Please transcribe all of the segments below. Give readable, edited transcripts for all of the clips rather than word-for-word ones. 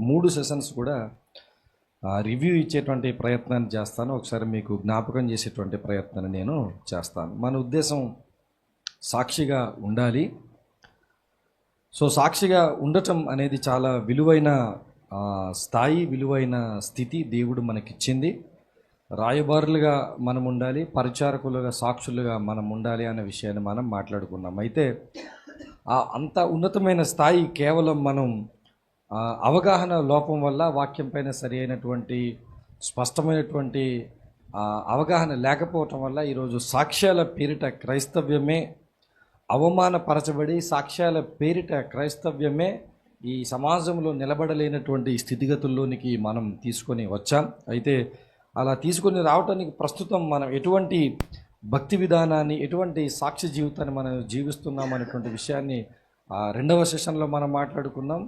3 sessions కూడా review ఇచ్చేటువంటి ప్రయత్నాన్ని చేస్తాను. ఒకసారి మీకు జ్ఞాపకం చేసేటువంటి ప్రయత్నాన్ని నేను చేస్తాను. మన ఉద్దేశం సాక్షిగా ఉండాలి. సో సాక్షిగా ఉండటం అనేది చాలా విలువైన స్థాయి, విలువైన స్థితి దేవుడు మనకిచ్చింది. రాయబారులుగా మనం ఉండాలి, పరిచారకులుగా, సాక్షులుగా మనం ఉండాలి అనే విషయాన్ని మనం మాట్లాడుకున్నాం. అయితే అంత ఉన్నతమైన స్థాయి కేవలం మనం అవగాహన లోపం వల్ల, వాక్యం పైన సరి అయినటువంటి స్పష్టమైనటువంటి అవగాహన లేకపోవటం వల్ల ఈరోజు సాక్ష్యాల పేరిట క్రైస్తవ్యమే అవమానపరచబడి, సాక్ష్యాల పేరిట క్రైస్తవ్యమే ఈ సమాజంలో నిలబడలేనటువంటి స్థితిగతుల్లోనికి మనం తీసుకొని వచ్చాం. అయితే అలా తీసుకొని రావటానికి ప్రస్తుతం మనం ఎటువంటి భక్తి విధానాన్ని, ఎటువంటి సాక్షి జీవితాన్ని మనం జీవిస్తున్నాం అనేటువంటి విషయాన్ని 2వ సెషన్లో మనం మాట్లాడుకున్నాం.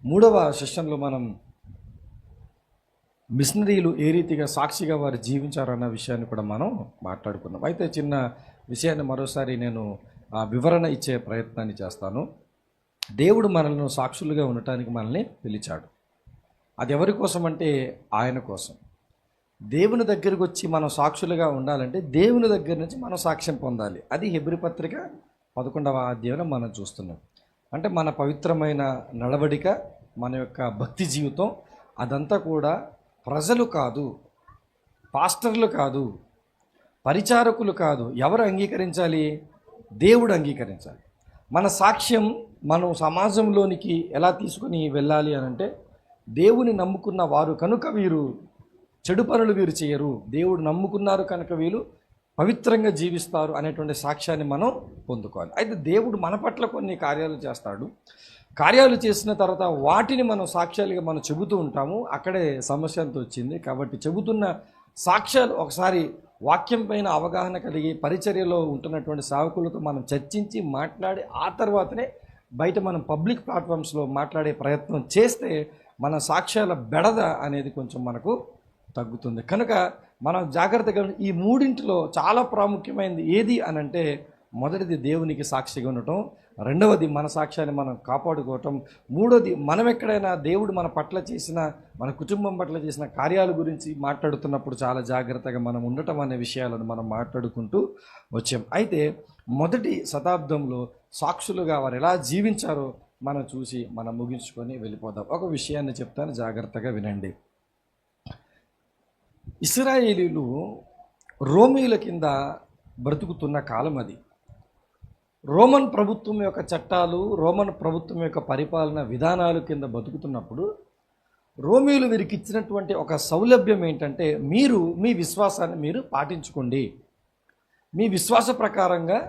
3వ సెషన్లో మనం మిషనరీలు ఏ రీతిగా సాక్షిగా వారు జీవించారన్న విషయాన్ని కూడా మనం మాట్లాడుకున్నాం. అయితే చిన్న విషయాన్ని మరోసారి నేను వివరణ ఇచ్చే ప్రయత్నాన్ని చేస్తాను. దేవుడు మనల్ని సాక్షులుగా ఉండటానికి మనల్ని పిలిచాడు. అది ఎవరి కోసం అంటే ఆయన కోసం. దేవుని దగ్గరికి వచ్చి మనం సాక్షులుగా ఉండాలంటే దేవుని దగ్గర నుంచి మనం సాక్ష్యం పొందాలి. అది హెబ్రీ పత్రిక 11వ అధ్యాయంలో మనం చూస్తున్నాం. అంటే మన పవిత్రమైన నడవడిక, మన యొక్క భక్తి జీవితం అదంతా కూడా ప్రజలు కాదు, పాస్టర్లు కాదు, పరిచారకులు కాదు, ఎవరు అంగీకరించాలి? దేవుడు అంగీకరించాలి. మన సాక్ష్యం మనం సమాజంలోనికి ఎలా తీసుకుని వెళ్ళాలి అని అంటే, దేవుని నమ్ముకున్న వారు కనుక వీరు చెడు పనులు వీరు చేయరు, దేవుడు నమ్ముకున్నారు కనుక వీళ్ళు పవిత్రంగా జీవిస్తారు అనేటువంటి సాక్ష్యాన్ని మనం పొందుకోవాలి. అయితే దేవుడు మన పట్ల కొన్ని కార్యాలు చేస్తాడు. కార్యాలు చేసిన తర్వాత వాటిని మనం సాక్ష్యాలుగా మనం చెబుతూ ఉంటాము. అక్కడే సమస్య అంతా వచ్చింది. కాబట్టి చెబుతున్న సాక్ష్యాలు ఒకసారి వాక్యం పైన అవగాహన కలిగి పరిచర్యలో ఉంటున్నటువంటి సేవకులతో మనం చర్చించి మాట్లాడి ఆ తర్వాతనే బయట మనం పబ్లిక్ ప్లాట్ఫామ్స్లో మాట్లాడే ప్రయత్నం చేస్తే మన సాక్ష్యాల బెడద అనేది కొంచెం మనకు తగ్గుతుంది. కనుక మనం జాగ్రత్తగా ఈ మూడింటిలో చాలా ప్రాముఖ్యమైనది ఏది అని అంటే, మొదటిది దేవునికి సాక్షిగా ఉండటం, రెండవది మన సాక్ష్యాన్ని మనం కాపాడుకోవటం, మూడోది మనం ఎక్కడైనా దేవుడు మన పట్ల చేసిన, మన కుటుంబం పట్ల చేసిన కార్యాల గురించి మాట్లాడుతున్నప్పుడు చాలా జాగ్రత్తగా మనం ఉండటం అనే విషయాలను మనం మాట్లాడుకుంటూ వచ్చాం. అయితే మొదటి శతాబ్దంలో సాక్షులుగా వారు ఎలా జీవించారో మనం చూసి మనం ముగించుకొని వెళ్ళిపోదాం. ఒక విషయాన్ని చెప్తాను, జాగ్రత్తగా వినండి. ఇశ్రాయేలీలు రోమీల కింద బ్రతుకుతున్న కాలం అది. రోమన్ ప్రభుత్వం యొక్క చట్టాలు, రోమన్ ప్రభుత్వం యొక్క పరిపాలన విధానాలు కింద బతుకుతున్నప్పుడు రోమీలు వీరికి ఇచ్చినటువంటి ఒక సౌలభ్యం ఏంటంటే, మీరు మీ విశ్వాసాన్ని మీరు పాటించుకోండి, మీ విశ్వాస ప్రకారంగా,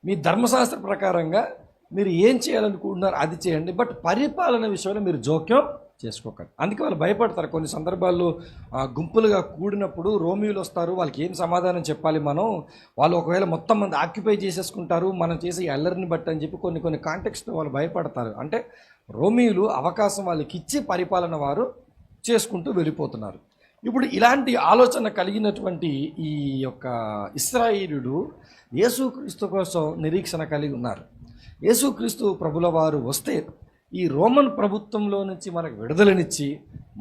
మీ ధర్మశాస్త్ర ప్రకారంగా మీరు ఏం చేయాలనుకుంటున్నారు అది చేయండి, బట్ పరిపాలన విషయంలో మీరు జోక్యం చేసుకోకండి. అందుకే వాళ్ళు భయపడతారు. కొన్ని సందర్భాల్లో గుంపులుగా కూడినప్పుడు రోమియోలు వస్తారు, వాళ్ళకి ఏం సమాధానం చెప్పాలి మనం, వాళ్ళు ఒకవేళ మొత్తం మంది ఆక్యుపై చేసేసుకుంటారు మనం చేసే అల్లరిని బట్టి అని చెప్పి కొన్ని కాంటెక్స్ట్ వాళ్ళు భయపడతారు. అంటే రోమియోలు అవకాశం వాళ్ళకి ఇచ్చి పరిపాలన వారు చేసుకుంటూ వెళ్ళిపోతున్నారు. ఇప్పుడు ఇలాంటి ఆలోచన కలిగినటువంటి ఈ యొక్క ఇశ్రాయేలీయులు యేసుక్రీస్తు కోసం నిరీక్షణ కలిగి ఉన్నారు. యేసుక్రీస్తు ప్రభుల వారు వస్తే ఈ రోమన్ ప్రభుత్వంలో నుంచి మనకు విడుదలనిచ్చి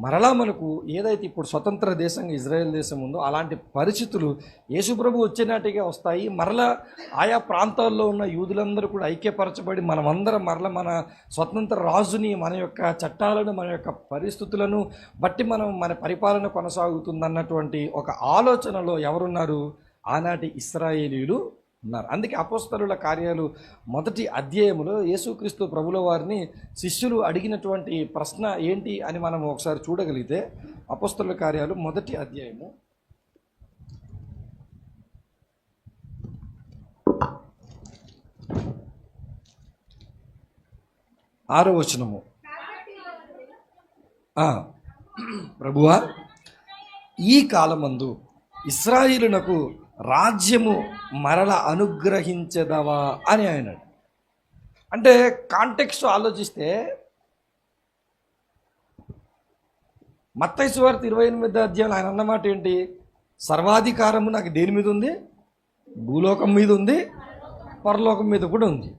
మరలా మనకు ఏదైతే ఇప్పుడు స్వతంత్ర దేశంగా ఇజ్రాయెల్ దేశం ఉందో అలాంటి పరిస్థితులు యేసుప్రభు వచ్చేనాటిగా వస్తాయి. మరలా ఆయా ప్రాంతాల్లో ఉన్న యూదులందరూ కూడా ఐక్యపరచబడి మనమందరం మరలా మన స్వతంత్ర రాజుని, మన యొక్క చట్టాలను, మన యొక్క పరిస్థితులను బట్టి మన పరిపాలన కొనసాగుతుందన్నటువంటి ఒక ఆలోచనలో ఎవరున్నారు? ఆనాటి ఇశ్రాయేలీయులు ఉన్నారు. అందుకే అపోస్తలుల కార్యాలు 1వ అధ్యాయంలో యేసుక్రీస్తు ప్రభుల వారిని శిష్యులు అడిగినటువంటి ప్రశ్న ఏంటి అని మనం ఒకసారి చూడగలిగితే, అపోస్తలుల కార్యాలు 1వ అధ్యాయము 6వ వచనము. ప్రభువా, ఈ కాలమందు ఇశ్రాయేలునకు రాజ్యము మరల అనుగ్రహించదవా అని ఆయన. అంటే కాంటెక్స్ట్ ఆలోచిస్తే మత్తయి సువార్త 28వ అధ్యాయంలో ఆయన అన్నమాట ఏంటి? సర్వాధికారము నాకు దేని మీద ఉంది? భూలోకం మీద ఉంది, పరలోకం మీద కూడా ఉంది.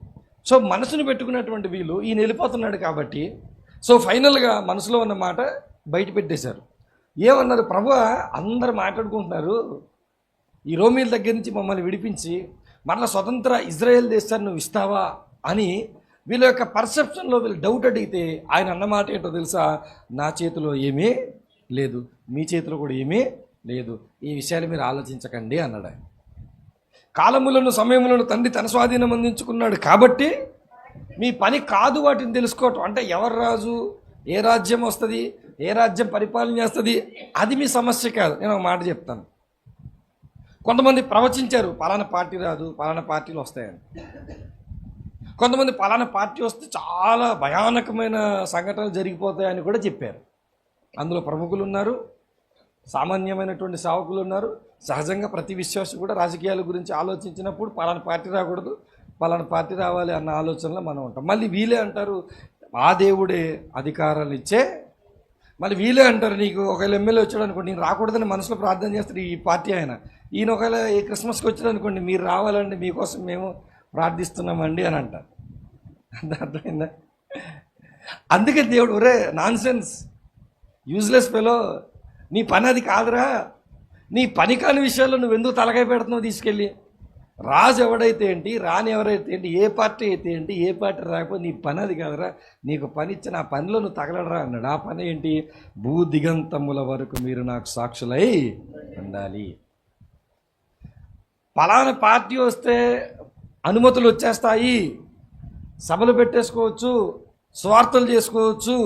సో మనసును పెట్టుకున్నటువంటి వీళ్ళు ఈయన వెళ్ళిపోతున్నాడు కాబట్టి సో ఫైనల్గా మనసులో ఉన్న మాట బయట పెట్టేశారు. ఏమన్నారు? ప్రభువా, అందరు మాట్లాడుకుంటున్నారు, ఈ రోమీల దగ్గర నుంచి మమ్మల్ని విడిపించి మరలా స్వతంత్ర ఇజ్రాయెల్ దేశాన్ని నువ్వు ఇస్తావా అని వీళ్ళ యొక్క పర్సెప్షన్లో వీళ్ళు డౌట్ అడిగితే ఆయన అన్నమాట ఏంటో తెలుసా? నా చేతిలో ఏమీ లేదు, మీ చేతిలో కూడా ఏమీ లేదు, ఈ విషయాలు మీరు ఆలోచించకండి అన్నాడు ఆయన. కాలములను సమయములను తండ్రి తన స్వాధీనం అందించుకున్నాడు కాబట్టి మీ పని కాదు వాటిని తెలుసుకోవటం. అంటే ఎవరు రాజు, ఏ రాజ్యం వస్తుంది, ఏ రాజ్యం పరిపాలన చేస్తుంది, అది మీ సమస్య కాదు. నేను ఒక మాట చెప్తాను. కొంతమంది ప్రవచించారు పలానా పార్టీ రాదు, పలానా పార్టీలు వస్తాయని. కొంతమంది పలానా పార్టీ వస్తే చాలా భయానకమైన సంఘటనలు జరిగిపోతాయని కూడా చెప్పారు. అందులో ప్రముఖులు ఉన్నారు, సామాన్యమైనటువంటి సేవకులు ఉన్నారు. సహజంగా ప్రతి విశ్వాసం కూడా రాజకీయాల గురించి ఆలోచించినప్పుడు పలానా పార్టీ రాకూడదు, పలానా పార్టీ రావాలి అన్న ఆలోచనలో మనం ఉంటాం. మళ్ళీ వీళ్ళే అంటారు ఆ దేవుడే అధికారాలు ఇచ్చే, మళ్ళీ వీళ్ళే అంటారు నీకు ఒకవేళ ఎమ్మెల్యే వచ్చాడు అనుకోండి, నేను రాకూడదని మనసులో ప్రార్థన చేస్తారు ఈ పార్టీ ఆయన. ఈయన ఒకవేళ ఈ క్రిస్మస్కి వచ్చాడు అనుకోండి, మీరు రావాలండి, మీకోసం మేము ప్రార్థిస్తున్నామండి అని అంటారు. అర్థమైందా? అందుకే దేవుడు ఒరే నాన్సెన్స్ యూజ్లెస్ ఫెలో, నీ పని అది కాదురా, నీ పని కాని విషయాల్లో నువ్వు ఎందుకు తలకాయ పెడుతున్నావు తీసుకెళ్ళి? రాజు ఎవడైతే ఏంటి, రాని ఎవరైతే ఏంటి, ఏ పార్టీ అయితే ఏంటి, ఏ పార్టీ రాకపోతే నీ పని అది కాదురా, నీకు పని ఇచ్చిన ఆ పనిలో నువ్వు తగలడరా అన్నాడు. ఆ పని ఏంటి? భూ దిగంతముల వరకు మీరు నాకు సాక్షులై ఉండాలి. పలానా పార్టీ వస్తే అనుమతులు వచ్చేస్తాయి, సభలు పెట్టేసుకోవచ్చు, స్వార్థలు చేసుకోవచ్చు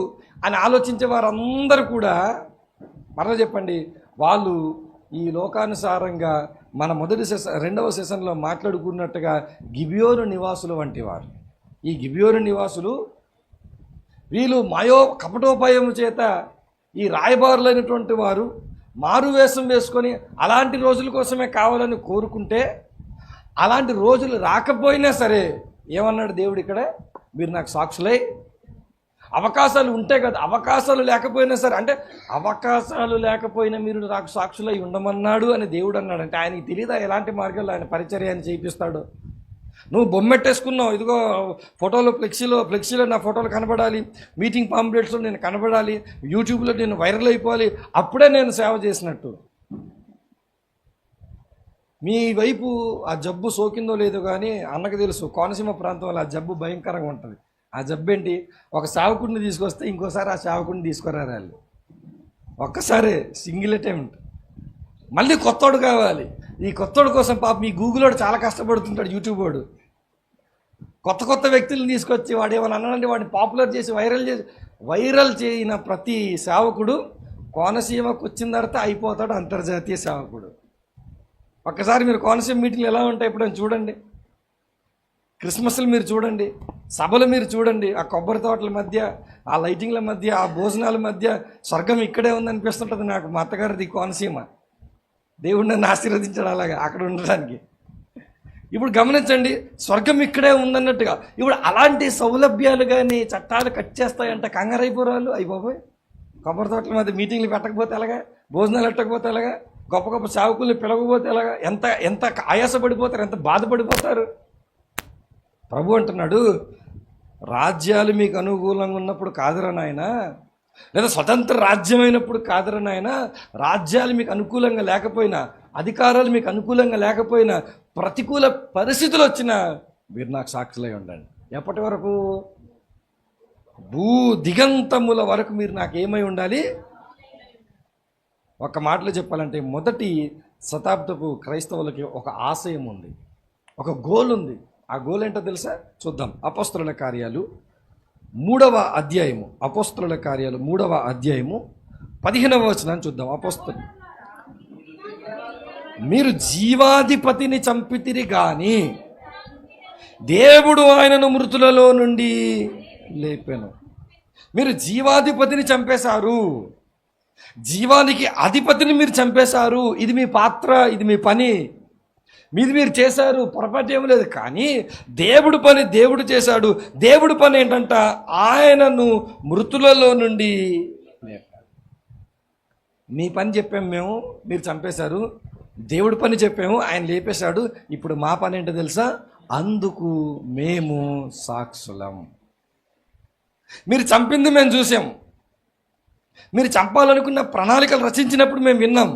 అని ఆలోచించే వారందరూ కూడా మరలా చెప్పండి, వాళ్ళు ఈ లోకానుసారంగా మన రెండవ సెషన్లో మాట్లాడుకున్నట్టుగా గిబియోను నివాసులు వంటి వారు. ఈ గిబియోను నివాసులు వీళ్ళు కపటోపాయం చేత ఈ రాయబారులైనటువంటి వారు మారువేషం వేసుకొని అలాంటి రోజుల కోసమే కావాలని కోరుకుంటే, అలాంటి రోజులు రాకపోయినా సరే ఏమన్నాడు దేవుడు ఇక్కడ? మీరు నాకు సాక్షులై, అవకాశాలు ఉంటే కదా, అవకాశాలు లేకపోయినా సరే, అంటే అవకాశాలు లేకపోయినా మీరు నాకు సాక్షులై ఉండమన్నాడు అని దేవుడు అన్నాడు. అంటే ఆయనకి తెలియదా ఎలాంటి మార్గాల్లో ఆయన పరిచర్యాన్ని చేయిస్తాడు? నువ్వు బొమ్మెట్టేసుకున్నావు, ఇదిగో ఫ్లెక్సీలో నా ఫోటోలు కనబడాలి, మీటింగ్ పాంప్లెట్స్లో నేను కనబడాలి, యూట్యూబ్లో నేను వైరల్ అయిపోవాలి, అప్పుడే నేను సేవ చేసినట్టు. మీ వైపు ఆ జబ్బు సోకిందో లేదో కానీ అన్నకు తెలుసు, కోనసీమ ప్రాంతంలో ఆ జబ్బు భయంకరంగా ఉంటుంది. ఆ జబ్బు ఏంటి? ఒక సేవకుడిని తీసుకొస్తే ఇంకోసారి ఆ సేవకుడిని తీసుకురారు వాళ్ళు. ఒక్కసారి సింగిల్ అటెంప్ట్, మళ్ళీ కొత్తోడు కావాలి. ఈ కొత్తోడు కోసం పాపం ఈ గూగులోడు చాలా కష్టపడుతుంటాడు, యూట్యూబ్ వాడు. కొత్త వ్యక్తులను తీసుకొచ్చి వాడు ఏమైనా అన్నాడంటే వాడిని పాపులర్ చేసి వైరల్ చేయన ప్రతి సేవకుడు కోనసీమకు వచ్చిన తర్వాత అయిపోతాడు అంతర్జాతీయ సేవకుడు. ఒక్కసారి మీరు కోనసీమ మీటింగ్లు ఎలా ఉంటాయి ఎప్పుడైనా చూడండి, క్రిస్మస్లు మీరు చూడండి, సభలు మీరు చూడండి, ఆ కొబ్బరి తోటల మధ్య, ఆ లైటింగ్ల మధ్య, ఆ భోజనాల మధ్య స్వర్గం ఇక్కడే ఉందనిపిస్తుంటుంది నాకు. మా అత్తగారిది కోనసీమ, దేవుడు నన్ను ఆశీర్వదించాడు అలాగా అక్కడ ఉండడానికి. ఇప్పుడు గమనించండి, స్వర్గం ఇక్కడే ఉందన్నట్టుగా. ఇప్పుడు అలాంటి సౌలభ్యాలు కానీ చట్టాలు కట్ చేస్తాయంటే కంగారైపోరాలు. అయిపోయి కొబ్బరి తోటల మధ్య మీటింగ్లు పెట్టకపోతే ఎలాగా, భోజనాలు పెట్టకపోతే ఎలాగా, గొప్ప సేవకుల్ని పిలవకపోతే ఎలాగా, ఎంత ఆయాసపడిపోతారు, ఎంత బాధపడిపోతారు. ప్రభు అంటున్నాడు, రాజ్యాలు మీకు అనుకూలంగా ఉన్నప్పుడు కాదురా నాయన, లేదా స్వతంత్ర రాజ్యమైనప్పుడు కాదురా నాయన, రాజ్యాలు మీకు అనుకూలంగా లేకపోయినా, అధికారాలు మీకు అనుకూలంగా లేకపోయినా, ప్రతికూల పరిస్థితులు వచ్చినా మీరు నాకు సాక్షులై ఉండండి. ఎప్పటి వరకు? భూ దిగంతముల వరకు మీరు నాకు ఏమై ఉండాలి? ఒక మాటలో చెప్పాలంటే మొదటి శతాబ్దపు క్రైస్తవులకి ఒక ఆశయం ఉంది, ఒక గోల్ ఉంది. ఆ గోల్ ఏంటో తెలుసా? చూద్దాం. అపోస్తలుల కార్యాలు 3వ అధ్యాయము, అపోస్తలుల కార్యాలు 3వ అధ్యాయము 15వ వచనాన్ని చూద్దాం. అపోస్తలు, మీరు జీవాధిపతిని చంపితిరి గాని దేవుడు ఆయనను మృతులలో నుండి లేపెను. మీరు జీవాధిపతిని చంపేశారు, జీవానికి అధిపతిని మీరు చంపేశారు. ఇది మీ పాత్ర, ఇది మీ పని, మీది మీరు చేశారు, పొరపాటు ఏమి లేదు. కానీ దేవుడు పని దేవుడు చేశాడు. దేవుడు పని ఏంటంట? ఆయనను మృతులలో నుండి లేపాడు. మీ పని చెప్పాము మేము, మీరు చంపేశారు. దేవుడి పని చెప్పాము, ఆయన లేపేశాడు. ఇప్పుడు మా పని ఏంటో తెలుసా? అందుకు మేము సాక్షులం. మీరు చంపింది మేము చూసాం, మీరు చంపాలనుకున్న ప్రణాళికలు రచించినప్పుడు మేము విన్నాం,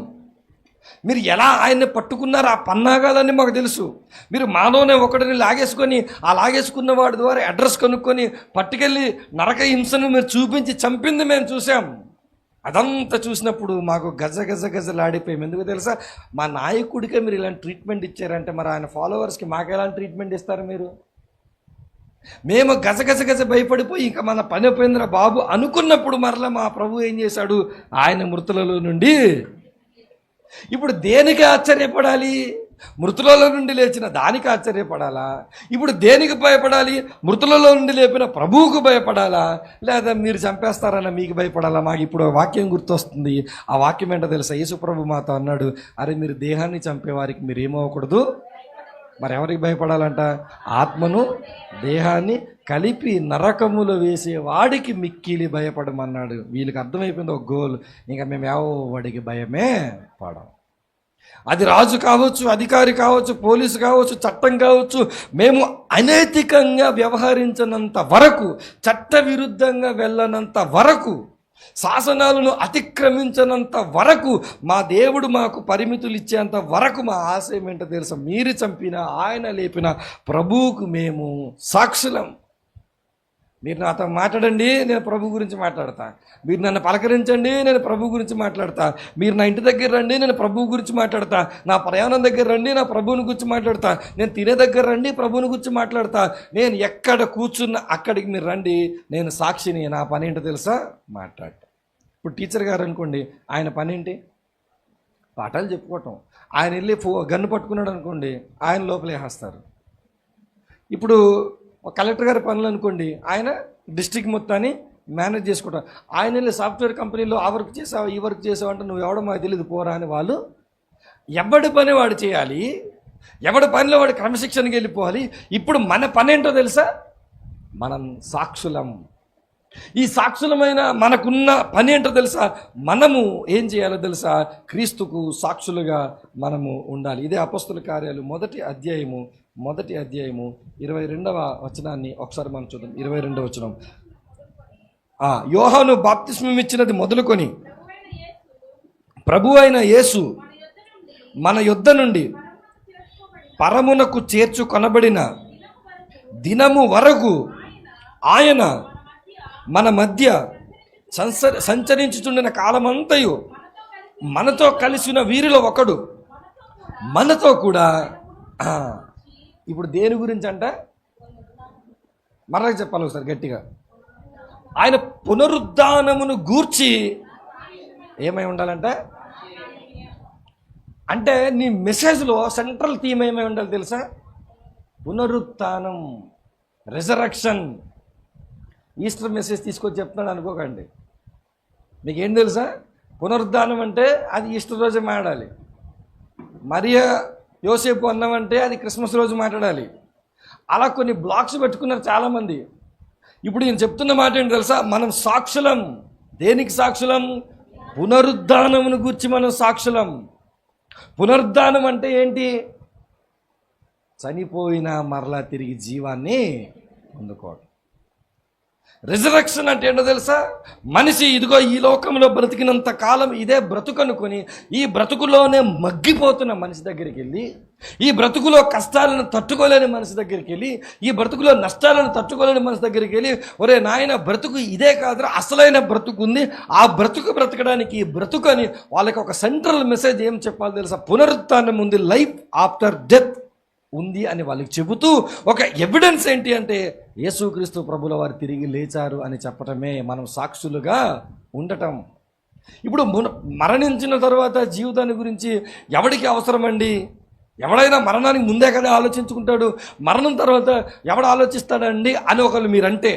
మీరు ఎలా ఆయన్ని పట్టుకున్నారు ఆ పన్నాగాలన్నీ మాకు తెలుసు. మీరు మాలోనే ఒకటిని లాగేసుకొని ఆ లాగేసుకున్న వాడి ద్వారా అడ్రస్ కనుక్కొని పట్టుకెళ్ళి నరక హింసను మీరు చూపించి చంపింది మేము చూసాం. అదంతా చూసినప్పుడు మాకు గజ గజ గజలాడిపోయాం. ఎందుకు తెలుసా? మా నాయకుడికే మీరు ఇలాంటి ట్రీట్మెంట్ ఇచ్చారంటే మరి ఆయన ఫాలోవర్స్కి మాకు ఎలాంటి ట్రీట్మెంట్ ఇస్తారు మీరు? మేము గజ గజ గజ భయపడిపోయి ఇంకా మన పని అయిపోయిందిరా బాబు అనుకున్నప్పుడు మరలా మా ప్రభు ఏం చేశాడు? ఆయన మృతులలో నుండి, ఇప్పుడు దేనికి ఆశ్చర్యపడాలి? మృతులలో నుండి లేచిన దానికి ఆశ్చర్యపడాలా? ఇప్పుడు దేనికి భయపడాలి? మృతులలో నుండి లేపిన ప్రభువుకు భయపడాలా, లేదా మీరు చంపేస్తారన్న మీకు భయపడాలా? మాకు ఇప్పుడు వాక్యం గుర్తొస్తుంది. ఆ వాక్యం ఏంటో తెలుసా? యేసు ప్రభు మాతో అన్నాడు, అరే మీరు దేహాన్ని చంపేవారికి మీరు ఏమవ్వకూడదు. మరి ఎవరికి భయపడాలంట? ఆత్మను దేహాన్ని కలిపి నరకములో వేసే వాడికి మిక్కిలి భయపడమన్నాడు. వీళ్ళకి అర్థమైపోయింది ఒక గోల్, ఇంకా మేము ఎవడికి భయమే పడం. అది రాజు కావచ్చు, అధికారి కావచ్చు, పోలీసు కావచ్చు, చట్టం కావచ్చు. మేము అనైతికంగా వ్యవహరించినంత వరకు, చట్ట విరుద్ధంగా వెళ్ళనంత వరకు, శాసనాలను అతిక్రమించినంత వరకు, మా దేవుడు మాకు పరిమితులు ఇచ్చేంత వరకు మా ఆశయం ఏంటో తెలుసా? మీరు చంపిన ఆయన లేపిన ప్రభువుకు మేము సాక్షులం. మీరు నాతో మాట్లాడండి, నేను ప్రభు గురించి మాట్లాడతా. మీరు నన్ను పలకరించండి, నేను ప్రభు గురించి మాట్లాడతా. మీరు నా ఇంటి దగ్గర రండి, నేను ప్రభు గురించి మాట్లాడతా. నా ప్రయాణం దగ్గర రండి, నా ప్రభువుని గురించి మాట్లాడతా. నేను తినే దగ్గర రండి, ప్రభువుని గురించి మాట్లాడతా. నేను ఎక్కడ కూర్చున్నా అక్కడికి మీరు రండి, నేను సాక్షిని. నా పని ఏంటో తెలుసా? మాట్లాడతా. ఇప్పుడు టీచర్ గారు అనుకోండి, ఆయన పని ఏంటి? పాఠాలు చెప్పుకోవటం. ఆయన వెళ్ళి గన్ను పట్టుకున్నాడు అనుకోండి, ఆయన లోపలేసేస్తారు. ఇప్పుడు కలెక్టర్ గారి పనులు అనుకోండి, ఆయన డిస్ట్రిక్ట్ మొత్తాన్ని మేనేజ్ చేసుకుంటారు. ఆయన వెళ్ళి సాఫ్ట్వేర్ కంపెనీలో ఆ వర్క్ చేసావు, ఈ వర్క్ చేసావు అంటే నువ్వు ఎవడో మాకు తెలియదు పోరా అని వాళ్ళు, ఎవడి పని వాడు చేయాలి, ఎవడి పనిలో వాడు క్రమశిక్షణకి వెళ్ళిపోవాలి. ఇప్పుడు మన పని ఏంటో తెలుసా? మనం సాక్షులం. ఈ సాక్షులమైన మనకున్న పని ఏంటో తెలుసా? మనము ఏం చేయాలో తెలుసా? క్రీస్తుకు సాక్షులుగా మనము ఉండాలి. ఇదే అపొస్తలుల కార్యాలు మొదటి అధ్యాయము 22వ వచనాన్ని ఒకసారి మనం చూద్దాం. 22వ వచనం. యోహాను బాప్తిస్మం ఇచ్చినది మొదలుకొని ప్రభు అయిన యేసు మన యొద్ద నుండి పరమునకు చేర్చు కొనబడిన దినము వరకు ఆయన మన మధ్య సంచరించుచుండిన కాలమంతయు మనతో కలిసిన వీరిలో ఒకడు, మనతో కూడా. ఇప్పుడు దేని గురించి అంట? మరలా చెప్పాలి ఒకసారి గట్టిగా. ఆయన పునరుద్ధానమును గూర్చి ఏమై ఉండాలంట? అంటే నీ మెసేజ్లో సెంట్రల్ థీమ్ ఏమై ఉండాలి తెలుసా? పునరుత్థానం, రిజరక్షన్. ఈస్టర్ మెసేజ్ తీసుకొచ్చి చెప్తున్నాడు అనుకోకండి. మీకేం తెలుసా? పునరుద్ధానం అంటే అది ఈస్టర్ రోజే మాట్లాడాలి. మరియా యోసేపు అన్నామంటే అది క్రిస్మస్ రోజు మాట్లాడాలి. అలా కొన్ని బ్లాక్స్ పెట్టుకున్నారు చాలామంది. ఇప్పుడు నేను చెప్తున్న మాట ఏంటి తెలుసా? మనం సాక్షులం. దేనికి సాక్షులం? పునరుద్ధానమును గురించి మనం సాక్షులం. పునరుద్ధానం అంటే ఏంటి? చనిపోయిన మరలా తిరిగి జీవాన్ని పొందుకోవడం. రిజరక్షన్ అంటే ఏంటో తెలుసా? మనిషి ఇదిగో ఈ లోకంలో బ్రతికినంత కాలం ఇదే బ్రతుకనుకొని ఈ బ్రతుకులోనే మగ్గిపోతున్న మనిషి దగ్గరికి వెళ్ళి, ఈ బ్రతుకులో కష్టాలను తట్టుకోలేని మనిషి దగ్గరికి వెళ్ళి, ఈ బ్రతుకులో నష్టాలను తట్టుకోలేని మనిషి దగ్గరికి వెళ్ళి, ఒరే నాయన బ్రతుకు ఇదే కాదురా, అసలైన బ్రతుకు ఉంది, ఆ బ్రతుకు బ్రతకడానికి ఈ బ్రతుకు అని వాళ్ళకి ఒక సెంట్రల్ మెసేజ్ ఏం చెప్పాలి తెలుసా? పునరుత్థానం ఉంది, లైఫ్ ఆఫ్టర్ డెత్ ఉంది అని వాళ్ళకి చెబుతూ ఒక ఎవిడెన్స్ ఏంటి అంటే యేసుక్రీస్తు ప్రభుల వారు తిరిగి లేచారు అని చెప్పటమే మనం సాక్షులుగా ఉండటం. ఇప్పుడు మరణించిన తర్వాత జీవితాన్ని గురించి ఎవడికి అవసరమండి? ఎవడైనా మరణానికి ముందే కదా ఆలోచించుకుంటాడు. మరణం తర్వాత ఎవడు ఆలోచిస్తాడండి అని ఒకళ్ళు మీరంటే,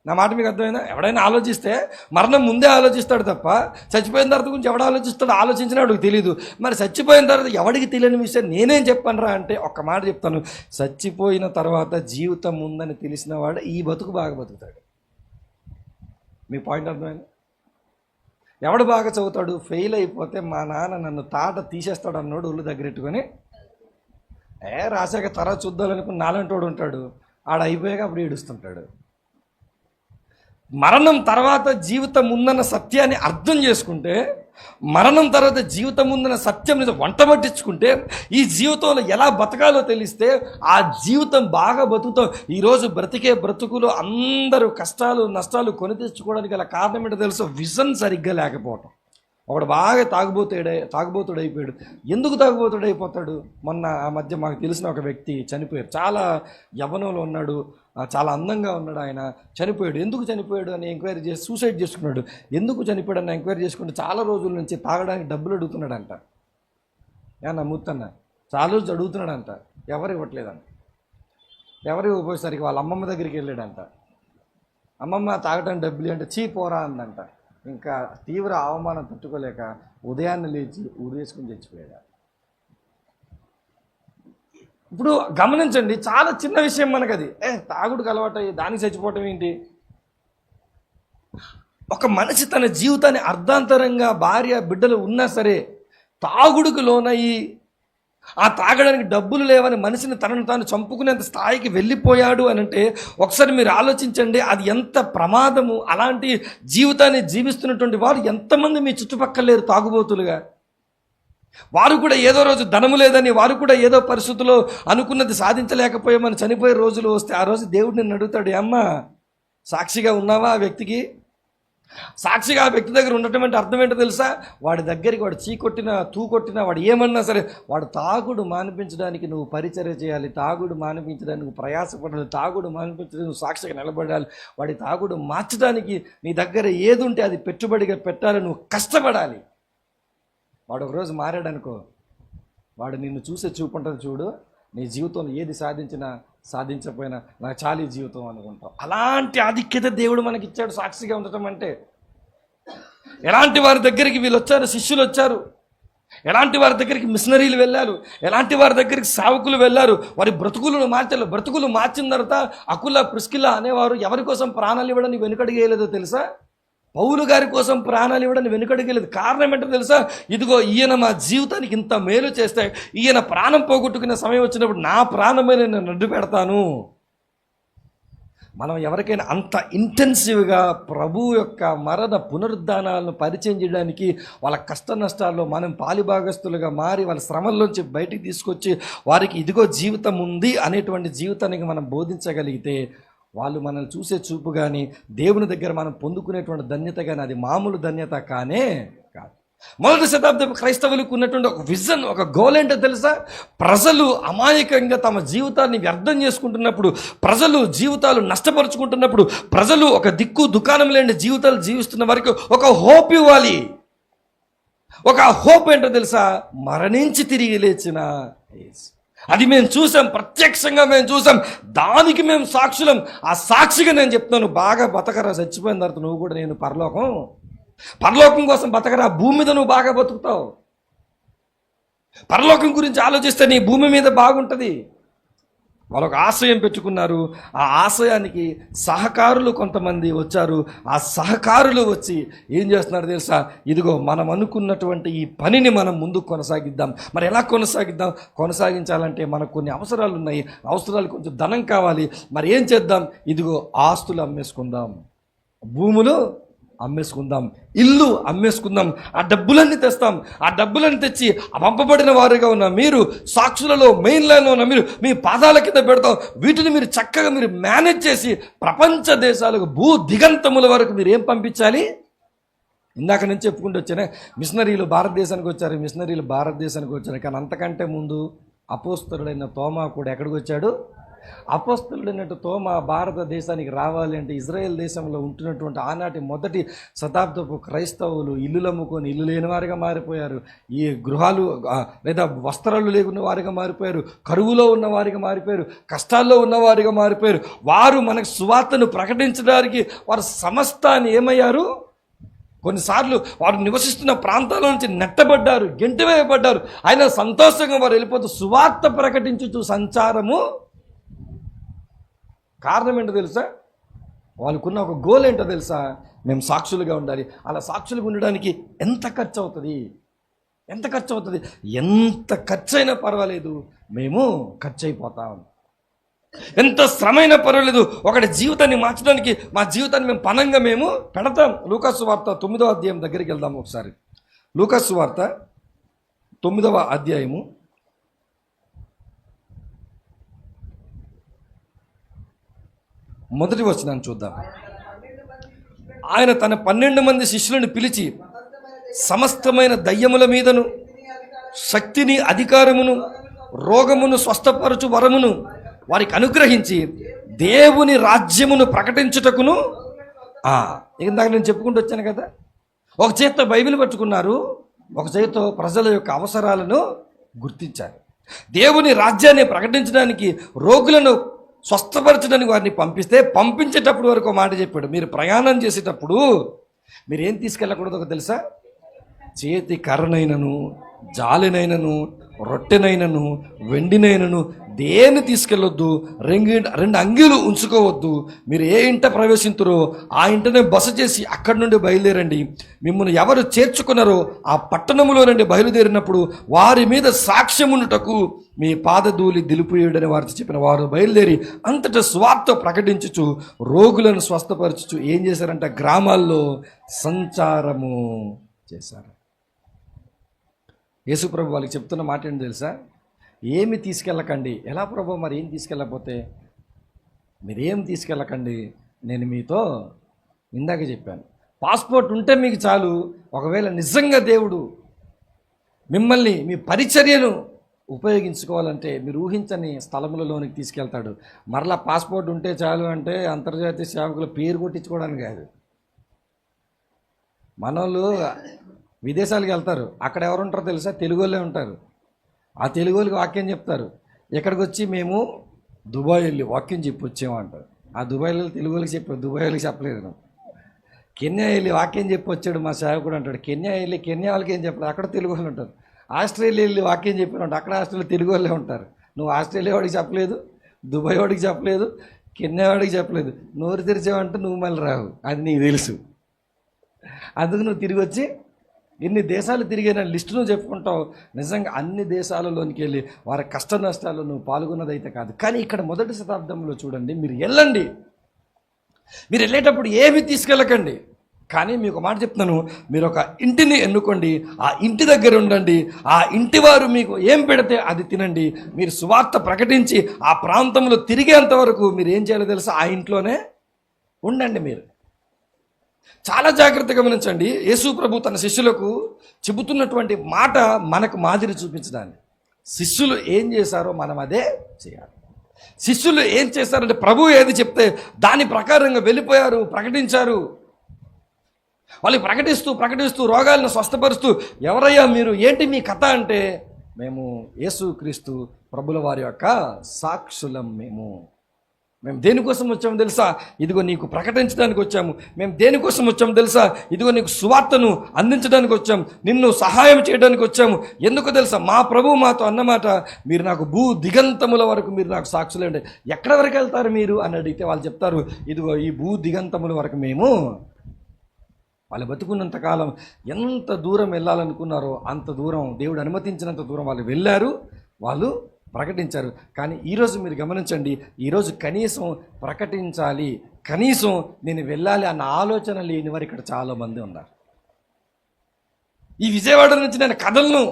నా మాట మీకు అర్థమైందా? ఎవడైనా ఆలోచిస్తే మరణం ముందే ఆలోచిస్తాడు తప్ప చచ్చిపోయిన తర్వాత గురించి ఎవడు ఆలోచిస్తాడు? ఆలోచించినా వాడికి తెలియదు. మరి చచ్చిపోయిన తర్వాత ఎవడికి తెలియని విషయం నేనేం చెప్పానురా అంటే ఒక్క మాట చెప్తాను. చచ్చిపోయిన తర్వాత జీవితం ఉందని తెలిసిన వాడు ఈ బతుకు బాగా బతుకుతాడు. మీ పాయింట్ అర్థమైంది? ఎవడు బాగా చదువుతాడు? ఫెయిల్ అయిపోతే మా నాన్న నన్ను తాట తీసేస్తాడు అన్నోడు ఒళ్ళు దగ్గరెట్టుకొని రాశాక తర్వాత చూద్దామనుకుని నాలంటోడు ఉంటాడు. ఆడ అయిపోయాక అప్పుడు ఏడుస్తుంటాడు. మరణం తర్వాత జీవితం ఉందన్న సత్యాన్ని అర్థం చేసుకుంటే, మరణం తర్వాత జీవితం ఉందన్న సత్యం మీద వంట పట్టించుకుంటే, ఈ జీవితంలో ఎలా బతకాలో తెలిస్తే ఆ జీవితం బాగా బతుకుతాం. ఈరోజు బ్రతికే బ్రతుకులు అందరూ కష్టాలు నష్టాలు కొని తెచ్చుకోవడానికి గల కారణం ఏంటో తెలుసు? విజన్ సరిగ్గా లేకపోవటం. ఒకడు బాగా తాగుబోతుడైపోయాడు. ఎందుకు తాగుబోతుడైపోతాడు? మొన్న ఆ మధ్య మాకు తెలిసిన ఒక వ్యక్తి చనిపోయారు. చాలా యవ్వనంలో ఉన్నాడు, చాలా అందంగా ఉన్నాడు. ఆయన చనిపోయాడు. ఎందుకు చనిపోయాడు అని ఎంక్వైరీ చేసి సూసైడ్ చేసుకున్నాడు. ఎందుకు చనిపోయాడు అని ఎంక్వైరీ చేసుకుంటే చాలా రోజుల నుంచి తాగడానికి డబ్బులు అడుగుతున్నాడంట. నమ్ముతున్నా, చాలా రోజులు అడుగుతున్నాడంట, ఎవరు ఇవ్వట్లేదంట. ఎవరు ఇవ్వకపోయేసరికి వాళ్ళ అమ్మమ్మ దగ్గరికి వెళ్ళాడంట. అమ్మమ్మ తాగడానికి డబ్బులు అంటే చీ పోరా అందంట. ఇంకా తీవ్ర అవమానం తట్టుకోలేక ఉదయాన్నే లేచి ఊరేసుకుని చచ్చిపోయాడు. ఇప్పుడు గమనించండి, చాలా చిన్న విషయం మనకది. తాగుడుకు అలవాటు దానికి చచ్చిపోవటం ఏంటి? ఒక మనిషి తన జీవితాన్ని అర్ధాంతరంగా భార్య బిడ్డలు ఉన్నా సరే తాగుడుకు లోనయ్యి, ఆ తాగడానికి డబ్బులు లేవని మనిషిని తనను తాను చంపుకునేంత స్థాయికి వెళ్ళిపోయాడు అని అంటే ఒకసారి మీరు ఆలోచించండి, అది ఎంత ప్రమాదము. అలాంటి జీవితాన్ని జీవిస్తున్నటువంటి వారు ఎంతమంది మీ చుట్టుపక్కల లేరు తాగుబోతులుగా? వారు కూడా ఏదో రోజు ధనము లేదని, వారు కూడా ఏదో పరిస్థితుల్లో అనుకున్నది సాధించలేకపోయామని చనిపోయే రోజులు వస్తే ఆ రోజు దేవుడు నిన్ను అడుగుతాడు, అమ్మా సాక్షిగా ఉన్నావా? ఆ వ్యక్తికి సాక్షిగా ఆ వ్యక్తి దగ్గర ఉండటం అంటే అర్థం ఏంటో తెలుసా? వాడి దగ్గరికి వాడు చీకొట్టినా తూకొట్టినా వాడు ఏమన్నా సరే వాడు తాగుడు మానిపించడానికి నువ్వు పరిచర్య చేయాలి, తాగుడు మానిపించడానికి నువ్వు ప్రయాసపడాలి, తాగుడు మానిపించడానికి నువ్వు సాక్షిగా నిలబడాలి. వాడి తాగుడు మార్చడానికి నీ దగ్గర ఏది ఉంటే అది పెట్టుబడిగా పెట్టాలి, నువ్వు కష్టపడాలి. వాడు ఒకరోజు మారాడనుకో, వాడు నిన్ను చూసే చూపుంటుంది చూడు, నీ జీవితంలో ఏది సాధించినా సాధించకపోయినా నాకు చాలీ జీవితం అనుకుంటాం. అలాంటి ఆధిక్యత దేవుడు మనకి ఇచ్చాడు సాక్షిగా ఉండటం అంటే. ఎలాంటి వారి దగ్గరికి వీళ్ళు వచ్చారు, శిష్యులు వచ్చారు, ఎలాంటి వారి దగ్గరికి మిషనరీలు వెళ్ళారు, ఎలాంటి వారి దగ్గరికి సేవకులు వెళ్ళారు, వారి బ్రతుకులను మార్చారు. బ్రతుకులు మార్చిన తర్వాత అకుల ప్రిస్కిల్లా అనేవారు ఎవరి కోసం ప్రాణాలు ఇవ్వడానికి వెనుకడిగేయలేదో తెలుసా? పౌలు గారి కోసం ప్రాణాలు ఇవ్వడానికి వెనుకడిగలేదు. కారణం ఏంటో తెలుసా? ఇదిగో ఈయన మా జీవితానికి ఇంత మేలు చేస్తే, ఈయన ప్రాణం పోగొట్టుకునే సమయం వచ్చినప్పుడు నా ప్రాణమైన నేను అడ్డు పెడతాను. మనం ఎవరికైనా అంత ఇంటెన్సివ్గా ప్రభు యొక్క మరణ పునరుద్ధానాలను పరిచయం చేయడానికి, వాళ్ళ కష్ట నష్టాల్లో మనం పాలిభాగస్తులుగా మారి వాళ్ళ శ్రమల్లోంచి బయటికి తీసుకొచ్చి వారికి ఇదిగో జీవితం ఉంది అనేటువంటి జీవితానికి మనం బోధించగలిగితే, వాళ్ళు మనల్ని చూసే చూపు కానీ దేవుని దగ్గర మనం పొందుకునేటువంటి ధన్యత కానీ అది మామూలు ధన్యత కానే కాదు. మొదటి శతాబ్దపు క్రైస్తవులకు ఉన్నటువంటి ఒక విజన్, ఒక గోల్ ఏంటో తెలుసా? ప్రజలు అమాయకంగా తమ జీవితాన్ని వ్యర్థం చేసుకుంటున్నప్పుడు, ప్రజలు జీవితాలు నష్టపరుచుకుంటున్నప్పుడు, ప్రజలు ఒక దిక్కు దుకాణం లేని జీవితాలు జీవిస్తున్న వరకు ఒక హోప్ ఇవ్వాలి. ఒక హోప్ ఏంటో తెలుసా? మరణించి తిరిగి లేచిన యేసు. అది మేము చూసాం, ప్రత్యక్షంగా మేము చూసాం, దానికి మేము సాక్షులం. ఆ సాక్షిగా నేను చెప్తున్నాను, బాగా బతకరా, చచ్చిపోయిన తర్వాత నువ్వు కూడా నేను పరలోకం కోసం బతకరా. భూమి మీద నువ్వు బాగా బతుకుతావు. పరలోకం గురించి ఆలోచిస్తే నీ భూమి మీద బాగుంటుంది. వాళ్ళు ఒక ఆశయం పెట్టుకున్నారు. ఆ ఆశయానికి సహకారులు కొంతమంది వచ్చారు. ఆ సహకారులు వచ్చి ఏం చేస్తున్నారు తెలుసా? ఇదిగో మనం అనుకున్నటువంటి ఈ పనిని మనం ముందుకు కొనసాగిద్దాం. మరి ఎలా కొనసాగించాలంటే మనకు కొన్ని అవసరాలు ఉన్నాయి, అవసరాలు కొంచెం ధనం కావాలి. మరి ఏం చేద్దాం? ఇదిగో ఆస్తులు అమ్మేసుకుందాం, భూములు అమ్మేసుకుందాం, ఇల్లు అమ్మేసుకుందాం, ఆ డబ్బులన్నీ తెస్తాం. ఆ డబ్బులన్నీ తెచ్చి పంపబడిన వారుగా ఉన్న మీరు, సాక్షులలో మెయిన్ లైన్లో ఉన్న మీరు, మీ పాదాల కింద పెడతాం. వీటిని మీరు చక్కగా మీరు మేనేజ్ చేసి ప్రపంచ దేశాలకు, భూ దిగంతముల వరకు మీరు ఏం పంపించాలి? ఇందాక నుంచి చెప్పుకుంటూ వచ్చానే, మిషనరీలు భారతదేశానికి వచ్చారు. కానీ అంతకంటే ముందు అపోస్తలుడైన తోమా కూడా ఎక్కడికి వచ్చాడు? అపోస్తలుడైనట్టు తోమా భారతదేశానికి రావాలి అంటే ఇజ్రాయెల్ దేశంలో ఉంటున్నటువంటి ఆనాటి మొదటి శతాబ్దపు క్రైస్తవులు ఇల్లులు అమ్ముకొని ఇల్లు లేని వారిగా మారిపోయారు. ఈ గృహాలు లేదా వస్త్రాలు లేకున్న వారిగా మారిపోయారు. కరువులో ఉన్న వారిగా మారిపోయారు. కష్టాల్లో ఉన్నవారిగా మారిపోయారు. వారు మనకు సువార్తను ప్రకటించడానికి వారు సమస్తాన్ని ఏమయ్యారు? కొన్నిసార్లు వారు నివసిస్తున్న ప్రాంతాల నుంచి నెట్టబడ్డారు, గెంటివేయబడ్డారు. అయినా సంతోషంగా వారు వెళ్ళిపోతూ సువార్త ప్రకటించుతూ సంచారము. కారణం ఏంటో తెలుసా? వాళ్ళకున్న ఒక గోల్ ఏంటో తెలుసా? మేము సాక్షులుగా ఉండాలి. అలా సాక్షులుగా ఉండడానికి ఎంత ఖర్చు అవుతుంది? ఎంత ఖర్చు అయినా పర్వాలేదు, మేము ఖర్చు అయిపోతాం. ఎంత శ్రమైనా పర్వాలేదు, ఒకటి జీవితాన్ని మార్చడానికి మా జీవితాన్ని మేము పనంగా మేము పెడతాం. లూకాసు వార్త 9వ అధ్యాయం దగ్గరికి వెళ్దాము ఒకసారి. లూకాసు వార్త 9వ అధ్యాయము 1వ వచనాన్ని చూద్దాం. ఆయన తన 12 మంది శిష్యులను పిలిచి సమస్తమైన దయ్యముల మీదను శక్తిని, అధికారమును, రోగమును స్వస్థపరచు వరమును వారికి అనుగ్రహించి దేవుని రాజ్యమును ప్రకటించుటకును. ఇందాక నేను చెప్పుకుంటూ వచ్చాను కదా, ఒక చేత్తో బైబిల్ పట్టుకున్నారు, ఒక చేత్తో ప్రజల యొక్క అవసరాలను గుర్తించారు. దేవుని రాజ్యాన్ని ప్రకటించడానికి, రోగులను స్వస్థపరచడానికి వారిని పంపించేటప్పుడు వరకు ఒక మాట చెప్పాడు. మీరు ప్రయాణం చేసేటప్పుడు మీరు ఏం తీసుకెళ్ళకూడదో తెలుసా? చేతి కర్రనైనను, జాలినైనను, రొట్టెనైనను, వెండినైనను దేన్ని తీసుకెళ్ళొద్దు. రెండు అంగీలు ఉంచుకోవద్దు. మీరు ఏ ఇంట ప్రవేశింతురో ఆ ఇంటనే బస చేసి అక్కడి నుండి బయలుదేరండి. మిమ్మల్ని ఎవరు చేర్చుకున్నారో ఆ పట్టణములో నుండి బయలుదేరినప్పుడు వారి మీద సాక్ష్యమునుటకు మీ పాదధూళి దిలిపియుడని వారితో చెప్పిన వారు బయలుదేరి అంతటా స్వార్థ ప్రకటించుచు రోగులను స్వస్థపరచుచు ఏం చేశారంట? గ్రామాల్లో సంచారము చేశారు. యేసుప్రభు వాళ్ళకి చెప్తున్న మాట ఏంటి తెలుసా? ఏమి తీసుకెళ్ళకండి. ఎలా ప్రభు? మరి ఏం తీసుకెళ్ళకపోతే? మీరేం తీసుకెళ్ళకండి, నేను మీతో ఇందాక చెప్పాను, పాస్పోర్ట్ ఉంటే మీకు చాలు. ఒకవేళ నిజంగా దేవుడు మిమ్మల్ని మీ పరిచర్యను ఉపయోగించుకోవాలంటే మీరు ఊహించని స్థలములలోనికి తీసుకెళ్తాడు. మరలా పాస్పోర్ట్ ఉంటే చాలు అంటే అంతర్జాతీయ సేవకుల పేరు కొట్టించుకోవడానికి కాదు. మనోళ్ళు విదేశాలకు వెళ్తారు, అక్కడ ఎవరు ఉంటారో తెలుసా? తెలుగు వాళ్ళే ఉంటారు. ఆ తెలుగు వాళ్ళకి వాక్యం చెప్తారు. ఇక్కడికి వచ్చి మేము దుబాయ్ వెళ్ళి వాక్యం చెప్పి వచ్చామంటారు. ఆ దుబాయ్ వెళ్ళి తెలుగు వాళ్ళకి చెప్పారు, దుబాయ్ వాళ్ళకి చెప్పలేదు. కెన్యా వెళ్ళి వాక్యం చెప్పి వచ్చాడు మా సేవకుడు అంటాడు. కెన్యా వెళ్ళి కెన్యా వాళ్ళకి ఏం చెప్పలేదు, అక్కడ తెలుగు వాళ్ళు ఉంటారు. ఆస్ట్రేలియా వెళ్ళి వాక్యం చెప్పినట్టు అక్కడ ఆస్ట్రేలియా తెలుగు వాళ్ళే ఉంటారు. నువ్వు ఆస్ట్రేలియా వాడికి చెప్పలేదు, దుబాయ్ వాడికి చెప్పలేదు, కెన్యా వాడికి చెప్పలేదు. నోరు తెరిచావంటే నువ్వు మళ్ళీ రావు, అది నీకు తెలుసు. అందుకు నువ్వు తిరిగి వచ్చి ఎన్ని దేశాలు తిరిగిన లిస్టు నువ్వు చెప్పుకుంటావు. నిజంగా అన్ని దేశాలలోనికి వెళ్ళి వారి కష్ట నష్టాలు నువ్వు పాల్గొన్నదైతే కాదు. కానీ ఇక్కడ 1వ శతాబ్దంలో చూడండి, మీరు వెళ్ళండి, మీరు వెళ్ళేటప్పుడు ఏమి తీసుకెళ్ళకండి. కానీ మీకు మాట చెప్తున్నాను, మీరు ఒక ఇంటిని ఎన్నుకోండి, ఆ ఇంటి దగ్గర ఉండండి, ఆ ఇంటి వారు మీకు ఏం పెడితే అది తినండి. మీరు సువార్త ప్రకటించి ఆ ప్రాంతంలో తిరిగేంత వరకు మీరు ఏం చేయాలో తెలుసా? ఆ ఇంట్లోనే ఉండండి. మీరు చాలా జాగ్రత్తగా గమనించండి. యేసు ప్రభు తన శిష్యులకు చెబుతున్నటువంటి మాట మనకు మాదిరి చూపించడానికి. శిష్యులు ఏం చేశారో మనం అదే చేయాలి. శిష్యులు ఏం చేశారంటే ప్రభు ఏది చెప్తే దాని ప్రకారంగా వెళ్ళిపోయారు, ప్రకటించారు. వాళ్ళు ప్రకటిస్తూ రోగాలను స్వస్థపరుస్తూ, ఎవరయ్యా మీరు, ఏంటి మీ కథ అంటే, మేము యేసుక్రీస్తు ప్రభుల వారి యొక్క సాక్షులం. మేము దేనికోసం వచ్చాము తెలుసా? ఇదిగో నీకు ప్రకటించడానికి వచ్చాము. మేము దేనికోసం వచ్చాము తెలుసా? ఇదిగో నీకు సువార్తను అందించడానికి వచ్చాము, నిన్ను సహాయం చేయడానికి వచ్చాము. ఎందుకు తెలుసా? మా ప్రభు మాతో అన్నమాట, మీరు నాకు భూ దిగంతముల వరకు మీరు నాకు సాక్షులే ఉండే. ఎక్కడి వరకు వెళ్తారు మీరు అని అడిగితే వాళ్ళు చెప్తారు, ఇదిగో ఈ భూ దిగంతముల వరకు మేము. వాళ్ళు బతుకున్నంతకాలం ఎంత దూరం వెళ్ళాలనుకున్నారో అంత దూరం, దేవుడు అనుమతించినంత దూరం వాళ్ళు వెళ్ళారు, వాళ్ళు ప్రకటించారు. కానీ ఈరోజు మీరు గమనించండి, ఈరోజు కనీసం ప్రకటించాలి, కనీసం నేను వెళ్ళాలి అన్న ఆలోచన లేని వారు ఇక్కడ చాలామంది ఉన్నారు. ఈ విజయవాడ నుంచి నేను కదలను,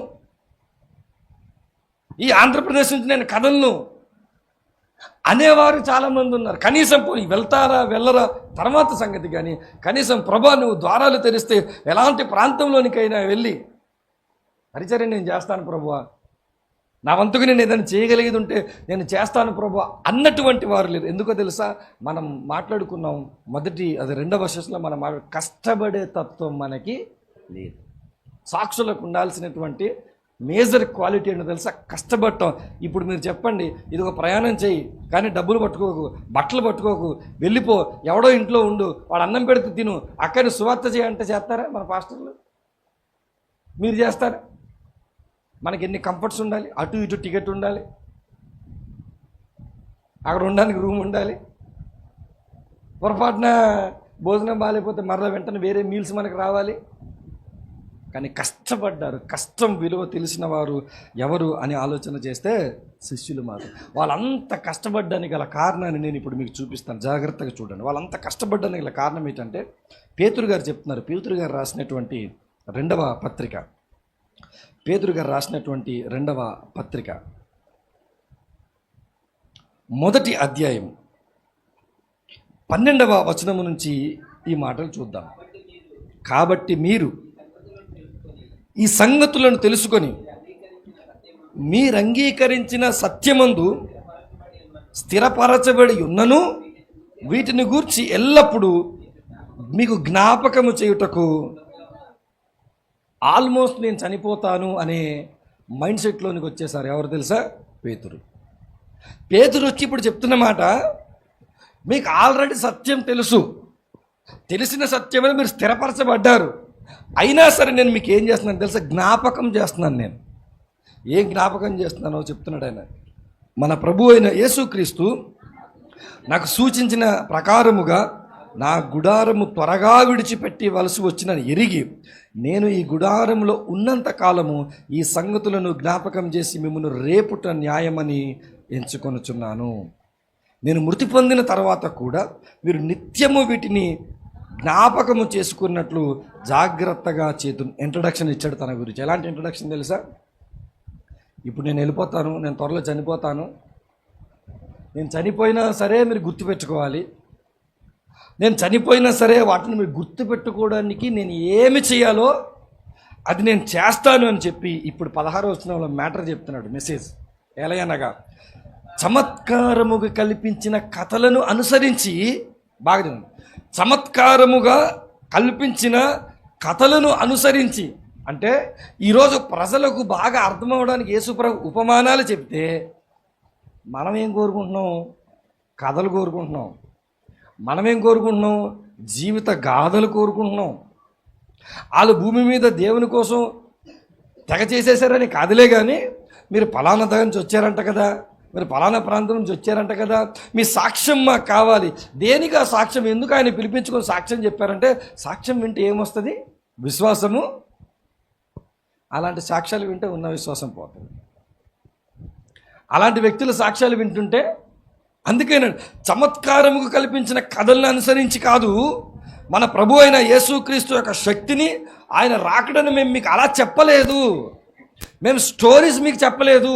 ఈ ఆంధ్రప్రదేశ్ నుంచి నేను కదలను అనేవారు చాలామంది ఉన్నారు. కనీసం పోయి వెళ్తారా వెళ్ళరా తర్వాత సంగతి, కానీ కనీసం ప్రభా నువ్వు ద్వారాలు తెరిస్తే ఎలాంటి ప్రాంతంలోనికైనా వెళ్ళి పరిచర్య నేను చేస్తాను ప్రభువా, నా వంతుకు నేను ఏదైనా చేయగలిగేది ఉంటే నేను చేస్తాను ప్రభువా అన్నటువంటి వారు లేరు. ఎందుకో తెలుసా? మనం మాట్లాడుకున్నాం అది 2వ సెషన్లో మనం కష్టపడే తత్వం మనకి లేదు. సాక్షులకు ఉండాల్సినటువంటి మేజర్ క్వాలిటీ ఏంటో తెలుసా? కష్టపడటం. ఇప్పుడు మీరు చెప్పండి, ఇది ఒక ప్రయాణం చేయి కానీ డబ్బులు పట్టుకోకు, బట్టలు పట్టుకోకు, వెళ్ళిపో, ఎవడో ఇంట్లో ఉండు, వాడు అన్నం పెడితే తిను, అక్కడిని సువార్త చేయంటే చేస్తారా మన పాస్టర్లు? మీరు చేస్తారా? మనకి ఎన్ని కంఫర్ట్స్ ఉండాలి, అటు ఇటు టికెట్ ఉండాలి, అక్కడ ఉండడానికి రూమ్ ఉండాలి, పొరపాటున భోజనం బాగాలేకపోతే మరలా వెంటనే వేరే మీల్స్ మనకు రావాలి. కానీ కష్టపడ్డారు. కష్టం విలువ తెలిసిన వారు ఎవరు అని ఆలోచన చేస్తే శిష్యులు మాత్రం. వాళ్ళంత కష్టపడ్డానికి గల కారణాన్ని నేను ఇప్పుడు మీకు చూపిస్తాను, జాగ్రత్తగా చూడండి. వాళ్ళంత కష్టపడ్డానికి గల కారణం ఏంటంటే పేతురు గారు చెప్తున్నారు. పేతురు గారు రాసినటువంటి రెండవ పత్రిక మొదటి అధ్యాయం 12వ వచనము నుంచి ఈ మాటలు చూద్దాం. కాబట్టి మీరు ఈ సంగతులను తెలుసుకొని మీరు అంగీకరించిన సత్యమందు స్థిరపరచబడి ఉన్నను వీటిని గూర్చి ఎల్లప్పుడూ మీకు జ్ఞాపకము చేయుటకు ఆల్మోస్ట్ నేను చనిపోతాను అనే మైండ్ సెట్లోనికి వచ్చేసారు. ఎవరు తెలుసా? పేతురు వచ్చి ఇప్పుడు చెప్తున్న మాట, మీకు ఆల్రెడీ సత్యం తెలుసు, తెలిసిన సత్యమని మీరు స్థిరపరచబడ్డారు. అయినా సరే నేను మీకు ఏం చేస్తున్నాను తెలుసా? జ్ఞాపకం చేస్తున్నాను. నేను ఏం జ్ఞాపకం చేస్తున్నానో చెప్తున్నాడు ఆయన. మన ప్రభు అయిన యేసుక్రీస్తు నాకు సూచించిన ప్రకారముగా నా గుడారము త్వరగా విడిచిపెట్టి వలసి వచ్చినని ఎరిగి నేను ఈ గుడారములో ఉన్నంత కాలము ఈ సంగతులను జ్ఞాపకం చేసి మిమ్మల్ని రేపుట న్యాయమని ఎంచుకొనుచున్నాను. నేను మృతి పొందిన తర్వాత కూడా మీరు నిత్యము వీటిని జ్ఞాపకము చేసుకున్నట్లు జాగ్రత్తగా ఇంట్రడక్షన్ ఇచ్చాడు తన గురించి. ఎలాంటి ఇంట్రడక్షన్ తెలుసా? ఇప్పుడు నేను వెళ్ళిపోతాను, నేను త్వరలో చనిపోతాను, నేను చనిపోయినా సరే మీరు గుర్తుపెట్టుకోవాలి, నేను చనిపోయినా సరే వాటిని మీరు గుర్తుపెట్టుకోవడానికి నేను ఏమి చేయాలో అది నేను చేస్తాను అని చెప్పి ఇప్పుడు 16వ వచనంలో మ్యాటర్ చెప్తున్నాడు, మెసేజ్. ఎలాగనగా చమత్కారముగా కల్పించిన కథలను అనుసరించి, బాగా చమత్కారముగా కల్పించిన కథలను అనుసరించి, అంటే ఈరోజు ప్రజలకు బాగా అర్థమవడానికి యేసుప్రభు ఉపమానాలు చెప్తే మనం ఏం కోరుకుంటున్నాం? కథలు కోరుకుంటున్నాం. మనమేం కోరుకుంటున్నాం? జీవిత గాథలు కోరుకుంటున్నాం. వాళ్ళు భూమి మీద దేవుని కోసం తెగ చేసేసారని కాదులే, కానీ మీరు ఫలానా దగ్గర నుంచి వచ్చారంట కదా, మీరు ఫలానా ప్రాంతం నుంచి వచ్చారంట కదా, మీ సాక్ష్యం మాకు కావాలి. దేనికి ఆ సాక్ష్యం? ఎందుకు ఆయన పిలిపించుకొని సాక్ష్యం చెప్పారంటే, సాక్ష్యం వింటే ఏమొస్తుంది? విశ్వాసము. అలాంటి సాక్ష్యాలు వింటే ఉన్న విశ్వాసం పోతుంది. అలాంటి వ్యక్తుల సాక్ష్యాలు వింటుంటే, అందుకేనండి చమత్కారముకు కల్పించిన కథలను అనుసరించి కాదు, మన ప్రభు అయిన యేసుక్రీస్తు యొక్క శక్తిని, ఆయన రాకడని మేము మీకు అలా చెప్పలేదు, మేము స్టోరీస్ మీకు చెప్పలేదు,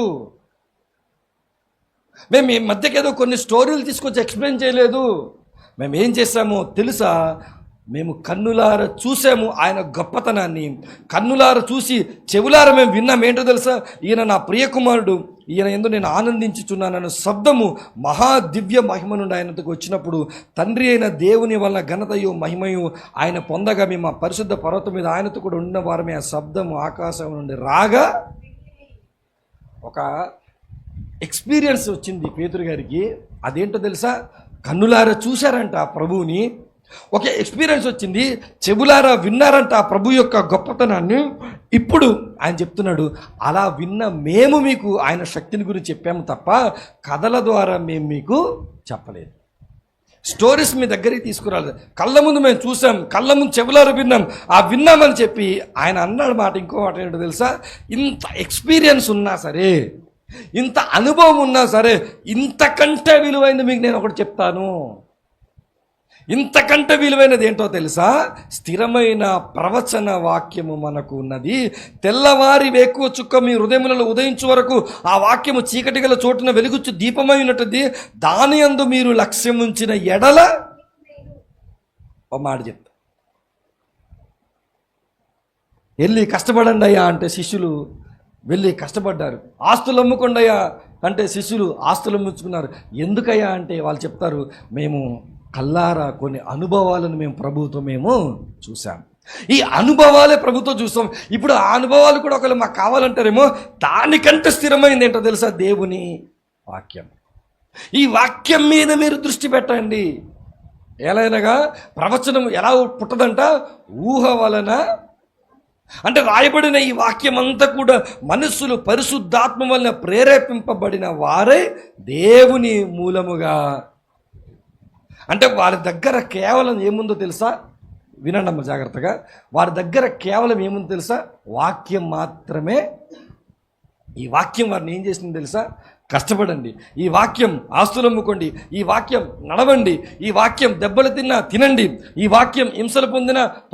మేము ఈ మధ్యకి ఏదో కొన్ని స్టోరీలు తీసుకొచ్చి ఎక్స్ప్లెయిన్ చేయలేదు. మేము ఏం చేశామో తెలుసా? మేము కన్నులార చూసాము ఆయన గొప్పతనాన్ని, కన్నులార చూసి చెవులార మేము విన్నాం. ఏంటో తెలుసా? ఈయన నా ప్రియకుమారుడు, ఈయన యందు నేను ఆనందించుచున్నానన్న శబ్దము మహాదివ్య మహిమ నుండి ఆయనకు వచ్చినప్పుడు తండ్రి అయిన దేవుని వల్ల ఘనతయు మహిమయు ఆయన పొందగా మేము ఆ పరిశుద్ధ పర్వతం మీద ఆయనతో కూడా ఉన్న వారమే. ఆ శబ్దము ఆకాశం నుండి రాగా ఒక ఎక్స్పీరియన్స్ వచ్చింది పేతురు గారికి. అదేంటో తెలుసా? కన్నులారా చూశారంట ఆ ప్రభువుని, ఒక ఎక్స్పీరియన్స్ వచ్చింది, చెవులారా విన్నారంట ఆ ప్రభు యొక్క గొప్పతనాన్ని. ఇప్పుడు ఆయన చెప్తున్నాడు, అలా విన్న మేము మీకు ఆయన శక్తిని గురించి చెప్పాము తప్ప కథల ద్వారా మేము మీకు చెప్పలేదు. స్టోరీస్ మీ దగ్గరికి తీసుకురాలేదు. కళ్ళ ముందు మేము చూసాం, కళ్ళ ముందు చెవులారా విన్నాం, ఆ విన్నామని చెప్పి ఆయన అన్నాడు మాట. ఇంకో మాట ఏంటో తెలుసా? ఇంత ఎక్స్పీరియన్స్ ఉన్నా సరే, ఇంత అనుభవం ఉన్నా సరే, ఇంతకంటే విలువైనది మీకు నేను ఒకటి చెప్తాను. ఇంతకంటే విలువైనది ఏంటో తెలుసా? స్థిరమైన ప్రవచన వాక్యము మనకు ఉన్నది. తెల్లవారి వేకువ చుక్క మీ హృదయములలో ఉదయించు వరకు ఆ వాక్యము చీకటి గల చోటున వెలుగుచ్చు దీపమై ఉన్నట్టుంది. దాని యందు మీరు లక్ష్యం ఉంచిన ఎడల, ఒక మాట చెప్తా, వెళ్ళి కష్టపడండి అయ్యా అంటే శిష్యులు వెళ్ళి కష్టపడ్డారు. ఆస్తులు అమ్ముకోండి అయ్యా అంటే శిష్యులు ఆస్తులు అమ్ముకున్నారు. ఎందుకయ్యా అంటే వాళ్ళు చెప్తారు, మేము కల్లారా కొన్ని అనుభవాలను మేము ప్రభుతో మేము చూసాం. ఈ అనుభవాలే ప్రభుతో చూస్తాం. ఇప్పుడు ఆ అనుభవాలు కూడా ఒకవేళ మాకు కావాలంటారేమో, దానికంటే స్థిరమైంది ఏంటో తెలుసా? దేవుని వాక్యం. ఈ వాక్యం మీద మీరు దృష్టి పెట్టండి. ఎలాగనగా ప్రవచనం ఎలా పుట్టదంట? ఊహ వలన. అంటే రాయబడిన ఈ వాక్యం అంతా కూడా మనుషులు పరిశుద్ధాత్మ వలన ప్రేరేపింపబడిన వారే దేవుని మూలముగా. అంటే వారి దగ్గర కేవలం ఏముందో తెలుసా? వినండమ్మ జాగ్రత్తగా. వారి దగ్గర కేవలం ఏముంది తెలుసా? వాక్యం మాత్రమే. ఈ వాక్యం వారిని ఏం చేసింది తెలుసా? కష్టపడండి, ఈ వాక్యం ఆస్తులు అమ్ముకోండి, ఈ వాక్యం నడవండి, ఈ వాక్యం దెబ్బలు తిన్నా తినండి, ఈ వాక్యం హింసలు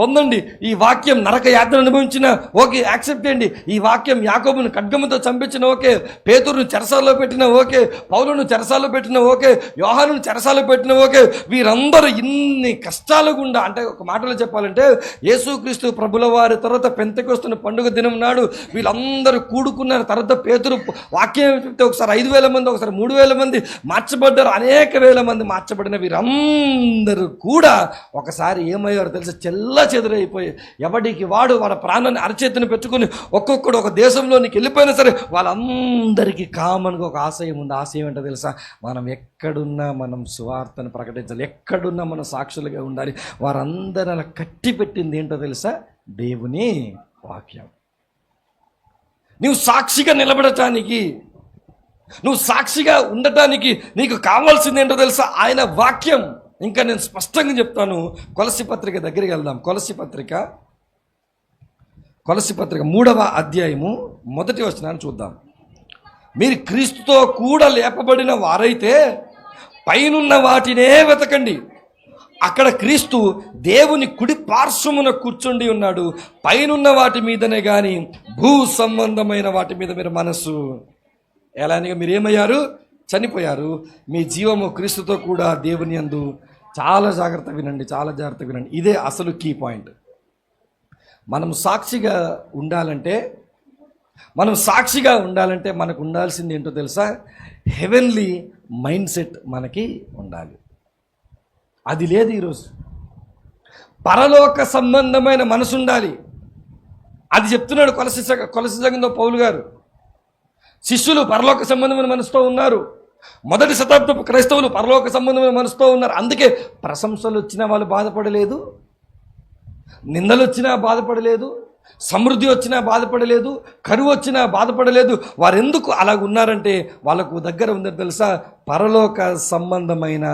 పొందండి, ఈ వాక్యం నరక యాత్ర అనుభవించిన ఓకే యాక్సెప్ట్ చేయండి, ఈ వాక్యం యాకోబును ఖడ్గముతో చంపించిన ఓకే, పేతురును చెరసాల్లో పెట్టిన ఓకే, పౌలును చెరసాల్లో పెట్టిన ఓకే, యోహానును చెరసాల్లో పెట్టిన ఓకే. వీరందరూ ఇన్ని కష్టాలు గుండా, అంటే ఒక మాటలో చెప్పాలంటే యేసుక్రీస్తు ప్రభుల వారి తర్వాత పెంతెకొస్తున్న పండుగ దినం నాడు వీళ్ళందరూ కూడుకున్న తర్వాత పేతురు వాక్యం చెప్తే ఒకసారి 5,000 మంది, ఒకసారి 3,000 మంది మార్చబడ్డారు. అనేక వేల మంది మార్చబడిన వీరందరూ కూడా ఒకసారి ఏమయ్యారో తెలుసా? చెల్లా చెదురైపోయి ఎవడికి వాడు వాళ్ళ ప్రాణాన్ని అరచేతిని పెట్టుకుని ఒక్కొక్కడు ఒక దేశంలోనికి వెళ్ళిపోయినా సరే వాళ్ళందరికీ కామన్గా ఒక ఆశయం ఉంది. ఆశయం ఏంటో తెలుసా? మనం ఎక్కడున్నా మనం సువార్తను ప్రకటించాలి, ఎక్కడున్నా మనం సాక్షులుగా ఉండాలి. వారందరూ అలా కట్టి పెట్టింది ఏంటో తెలుసా? దేవుని వాక్యం. నువ్వు సాక్షిగా నిలబడటానికి, నువ్వు సాక్షిగా ఉండటానికి నీకు కావాల్సింది ఏంటో తెలుసా? ఆయన వాక్యం. ఇంకా నేను స్పష్టంగా చెప్తాను. కొలస్సీ పత్రిక దగ్గరికి వెళ్దాం. కొలస్సీ పత్రిక 3వ అధ్యాయము 1వ వచనాన్ని చూద్దాం. మీరు క్రీస్తుతో కూడా లేపబడిన వారైతే పైనున్న వాటినే వెతకండి, అక్కడ క్రీస్తు దేవుని కుడి పార్శ్వమున కూర్చుండి ఉన్నాడు. పైనున్న వాటి మీదనే కానీ భూ సంబంధమైన వాటి మీద మీరు మనస్సు ఎలానిగా మీరేమయ్యారు? చనిపోయారు. మీ జీవము క్రీస్తుతో కూడా దేవుని యందు. చాలా జాగ్రత్తగా వినండి, చాలా జాగ్రత్తగా వినండి. ఇదే అసలు కీ పాయింట్. మనం సాక్షిగా ఉండాలంటే మనకు ఉండాల్సింది ఏంటో తెలుసా? హెవెన్లీ మైండ్ సెట్ మనకి ఉండాలి. అది లేదు ఈరోజు. పరలోక సంబంధమైన మనసు ఉండాలి. అది చెప్తున్నాడు కొలస్సీ సంఘంలో పౌలు గారు. శిష్యులు పరలోక సంబంధమైన మనసుతో ఉన్నారు. మొదటి శతాబ్దపు క్రైస్తవులు పరలోక సంబంధమైన మనసుతో ఉన్నారు. అందుకే ప్రశంసలు వచ్చినా వాళ్ళు బాధపడలేదు, నిందలు వచ్చినా బాధపడలేదు, సమృద్ధి వచ్చినా బాధపడలేదు, కరువు వచ్చినా బాధపడలేదు. వారు ఎందుకు అలాగ ఉన్నారంటే వాళ్ళకు దగ్గర ఉందని తెలుసా? పరలోక సంబంధమైన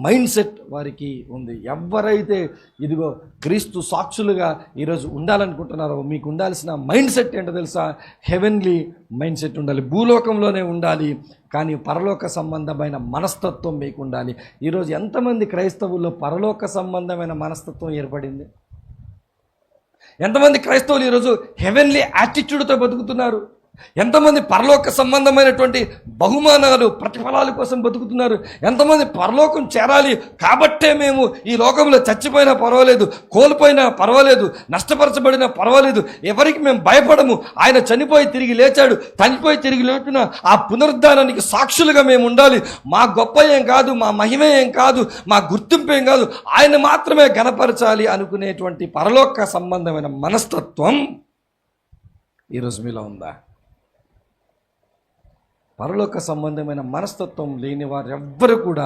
మైండ్ సెట్ వారికి ఉంది. ఎవరైతే ఇదిగో క్రీస్తు సాక్షులుగా ఈరోజు ఉండాలనుకుంటున్నారో మీకు ఉండాల్సిన మైండ్ సెట్ ఏంటో తెలుసా? హెవెన్లీ మైండ్ సెట్ ఉండాలి. భూలోకంలోనే ఉండాలి, కానీ పరలోక సంబంధమైన మనస్తత్వం మీకు ఉండాలి. ఈరోజు ఎంతమంది క్రైస్తవుల్లో పరలోక సంబంధమైన మనస్తత్వం ఏర్పడింది? ఎంతమంది క్రైస్తవులు ఈరోజు హెవెన్లీ యాటిట్యూడ్తో బతుకుతున్నారు? ఎంతమంది పరలోక సంబంధమైనటువంటి బహుమానాలు ప్రతిఫలాల కోసం బతుకుతున్నారు? ఎంతమంది పరలోకం చేరాలి కాబట్టే మేము ఈ లోకంలో చచ్చిపోయినా పర్వాలేదు, కోల్పోయినా పర్వాలేదు, నష్టపరచబడినా పర్వాలేదు, ఎవరికి మేము భయపడము. ఆయన చనిపోయి తిరిగి లేచాడు, చనిపోయి తిరిగి లేచిన ఆ పునరుద్ధానానికి సాక్షులుగా మేము ఉండాలి. మా గొప్ప ఏం కాదు, మా మహిమ ఏం కాదు, మా గుర్తింపు ఏం కాదు, ఆయన మాత్రమే గణపరచాలి అనుకునేటువంటి పరలోక సంబంధమైన మనస్తత్వం ఈరోజు మీలో ఉందా? పరలోక సంబంధమైన మనస్తత్వం లేని వారు ఎవ్వరు కూడా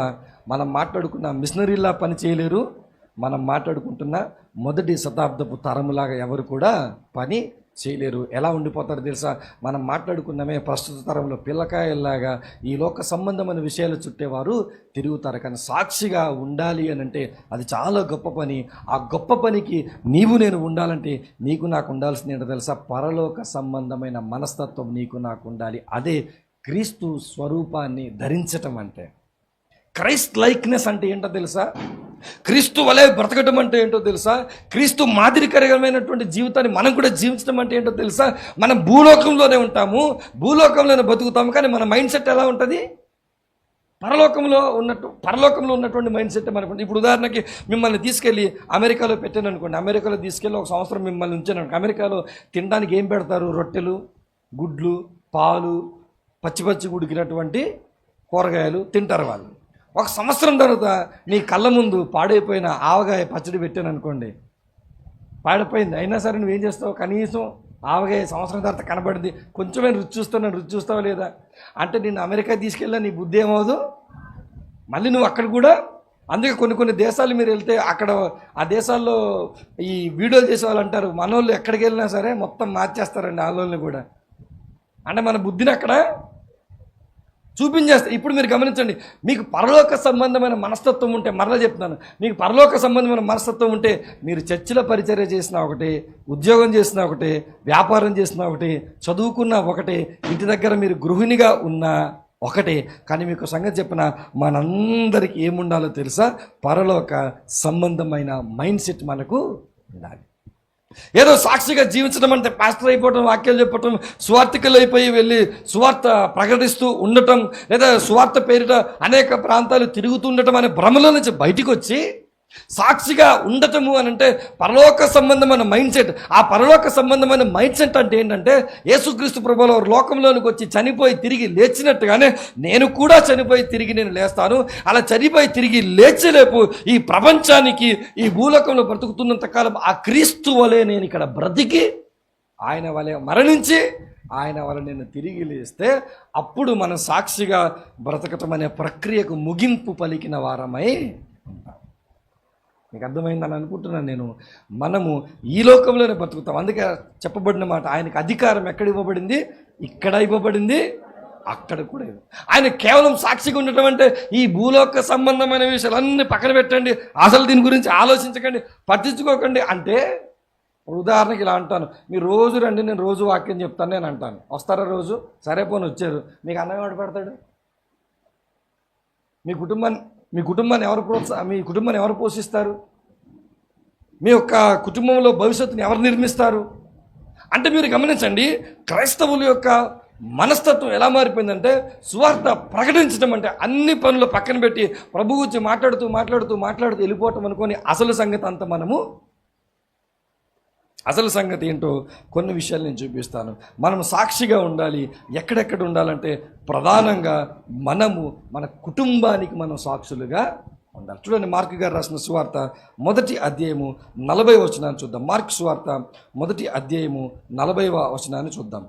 మనం మాట్లాడుకున్న మిషనరీలా పని చేయలేరు. మనం మాట్లాడుకుంటున్న మొదటి శతాబ్దపు తరములాగా ఎవరు కూడా పని చేయలేరు. ఎలా ఉండిపోతారు తెలుసా? మనం మాట్లాడుకున్నామే ప్రస్తుత తరంలో పిల్లకాయల్లాగా ఈ లోక సంబంధమైన విషయాలు చుట్టేవారు తిరుగుతారు. కానీ సాక్షిగా ఉండాలి అని అంటే అది చాలా గొప్ప పని. ఆ గొప్ప పనికి నీవు నేను ఉండాలంటే నీకు నాకు ఉండాల్సింది ఏంటో తెలుసా? పరలోక సంబంధమైన మనస్తత్వం నీకు నాకు ఉండాలి. అదే క్రీస్తు స్వరూపాన్ని ధరించటం అంటే. క్రైస్ట్ లైక్నెస్ అంటే ఏంటో తెలుసా? క్రీస్తు వలె బ్రతకటం అంటే ఏంటో తెలుసా? క్రీస్తు మాదిరికరమైనటువంటి జీవితాన్ని మనం కూడా జీవించడం అంటే ఏంటో తెలుసా? మనం భూలోకంలోనే ఉంటాము, భూలోకంలోనే బతుకుతాము, కానీ మన మైండ్ సెట్ ఎలా ఉంటుంది? పరలోకంలో ఉన్నటువంటి మైండ్ సెట్ మనకు. ఇప్పుడు ఉదాహరణకి మిమ్మల్ని తీసుకెళ్ళి అమెరికాలో పెట్టాను అనుకోండి. అమెరికాలో తీసుకెళ్ళి 1 సంవత్సరం మిమ్మల్ని ఉంచాను అనుకోండి. అమెరికాలో తినడానికి ఏం పెడతారు? రొట్టెలు, గుడ్లు, పాలు, పచ్చి ఉడికినటువంటి కూరగాయలు తింటారు వాళ్ళు. 1 సంవత్సరం తర్వాత నీ కళ్ళ ముందు పాడైపోయిన ఆవకాయ పచ్చడి పెట్టాను అనుకోండి, పాడైపోయింది. అయినా సరే నువ్వేం చేస్తావు? కనీసం ఆవకాయ సంవత్సరం తర్వాత కనబడింది, కొంచెమే రుచి చూస్తావా లేదా? అంటే నేను అమెరికా తీసుకెళ్ళా నీ బుద్ధి ఏమవుదు? మళ్ళీ నువ్వు అక్కడ కూడా. అందుకే కొన్ని దేశాలు మీరు వెళ్తే అక్కడ ఆ దేశాల్లో ఈ వీడియోలు చేసే వాళ్ళు అంటారు, మనోళ్ళు ఎక్కడికి వెళ్ళినా సరే మొత్తం మార్చేస్తారండి వాళ్ళని కూడా. అంటే మన బుద్ధిని అక్కడ చూపించేస్తా. ఇప్పుడు మీరు గమనించండి, మీకు పరలోక సంబంధమైన మనస్తత్వం ఉంటే, మరలా చెప్తున్నాను, మీకు పరలోక సంబంధమైన మనస్తత్వం ఉంటే మీరు చర్చిలో పరిచర్య చేసినా ఒకటే, ఉద్యోగం చేసినా ఒకటే, వ్యాపారం చేసినా ఒకటే, చదువుకున్నా ఒకటే, ఇంటి దగ్గర మీరు గృహిణిగా ఉన్నా ఒకటే. కానీ మీకు సంగతి చెప్పిన మనందరికీ ఏముండాలో తెలుసా? పరలోక సంబంధమైన మైండ్ సెట్ మనకు ఉండాలి. ఏదో సాక్షిగా జీవించడం అంటే పాస్టర్ అయిపోవటం, వాక్యాలు చెప్పటం, సువార్థికులు అయిపోయి వెళ్ళి సువార్త ప్రకటిస్తూ ఉండటం, లేదా సువార్త పేరిట అనేక ప్రాంతాలు తిరుగుతూ ఉండటం అనే భ్రమలో నుంచి బయటికి వచ్చి సాక్షిగా ఉండటము అని అంటే పరలోక సంబంధమైన మైండ్ సెట్. ఆ పరలోక సంబంధమైన మైండ్ సెట్ అంటే ఏంటంటే, యేసుక్రీస్తు ప్రభువుల వారు లోకంలోనికి వచ్చి చనిపోయి తిరిగి లేచినట్టుగానే నేను కూడా చనిపోయి తిరిగి నేను లేస్తాను. అలా చనిపోయి తిరిగి లేచలేపు ఈ ప్రపంచానికి, ఈ భూలోకంలో బ్రతుకుతున్నంత కాలం ఆ క్రీస్తు వలె నేను ఇక్కడ బ్రతికి ఆయన వలె మరణించి ఆయన వల్ల నేను తిరిగి లేస్తే అప్పుడు మనం సాక్షిగా బ్రతకటం అనే ప్రక్రియకు ముగింపు పలికిన వారమై ఉంటాం. మీకు అర్థమైందని అనుకుంటున్నాను నేను. మనము ఈ లోకంలోనే బతుకుతాం. అందుకే చెప్పబడిన మాట, ఆయనకు అధికారం ఎక్కడ ఇవ్వబడింది? ఇక్కడ ఇవ్వబడింది, అక్కడ కూడా. ఆయన కేవలం సాక్షిగా ఉండటం అంటే ఈ భూలోక సంబంధమైన విషయాలన్నీ పక్కన పెట్టండి, అసలు దీని గురించి ఆలోచించకండి, పట్టించుకోకండి అంటే, ఉదాహరణకి ఇలా అంటాను, మీరు రోజు రండి, నేను రోజు వాక్యం చెప్తాను నేను అంటాను. వస్తారా రోజు? సరే పోని వచ్చారు, మీకు అన్నం ఎవడు పెడతాడు? మీ కుటుంబాన్ని ఎవరు పోషిస్తారు? మీ యొక్క కుటుంబంలో భవిష్యత్తుని ఎవరు నిర్మిస్తారు? అంటే మీరు గమనించండి, క్రైస్తవుల యొక్క మనస్తత్వం ఎలా మారిపోయిందంటే, సువార్త ప్రకటించడం అంటే అన్ని పనులు పక్కన పెట్టి ప్రభు గురించి మాట్లాడుతూ వెళ్ళిపోవటం అనుకొని అసలు సంగతి ఏంటో కొన్ని విషయాలు నేను చూపిస్తాను. మనం సాక్షిగా ఉండాలి. ఎక్కడెక్కడ ఉండాలంటే ప్రధానంగా మనము మన కుటుంబానికి మనం సాక్షులుగా ఉండాలి. చూడండి, మార్కు గారు రాసిన సువార్త 1వ అధ్యాయము 40వ వచనాన్ని చూద్దాం. మార్కు సువార్త 1వ అధ్యాయము 40వ వచనాన్ని చూద్దాం.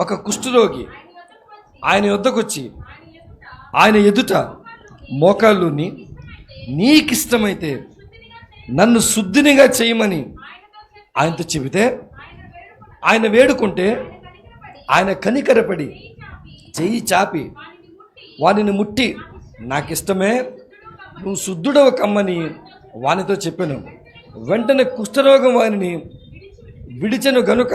ఒక కుష్ఠరోగి ఆయన యొద్దకు వచ్చి ఆయన ఎదుట మోకాళ్ళుని, నీకిష్టమైతే నన్ను శుద్ధినిగా చేయమని ఆయనతో చెబితే, ఆయన వేడుకుంటే ఆయన కనికరపడి చెయ్యి చాపి వానిని ముట్టి, నాకిష్టమే, నువ్వు శుద్ధుడవ కమ్మని వానితో చెప్పాను. వెంటనే కుష్ఠరోగం వానిని విడిచెను గనుక.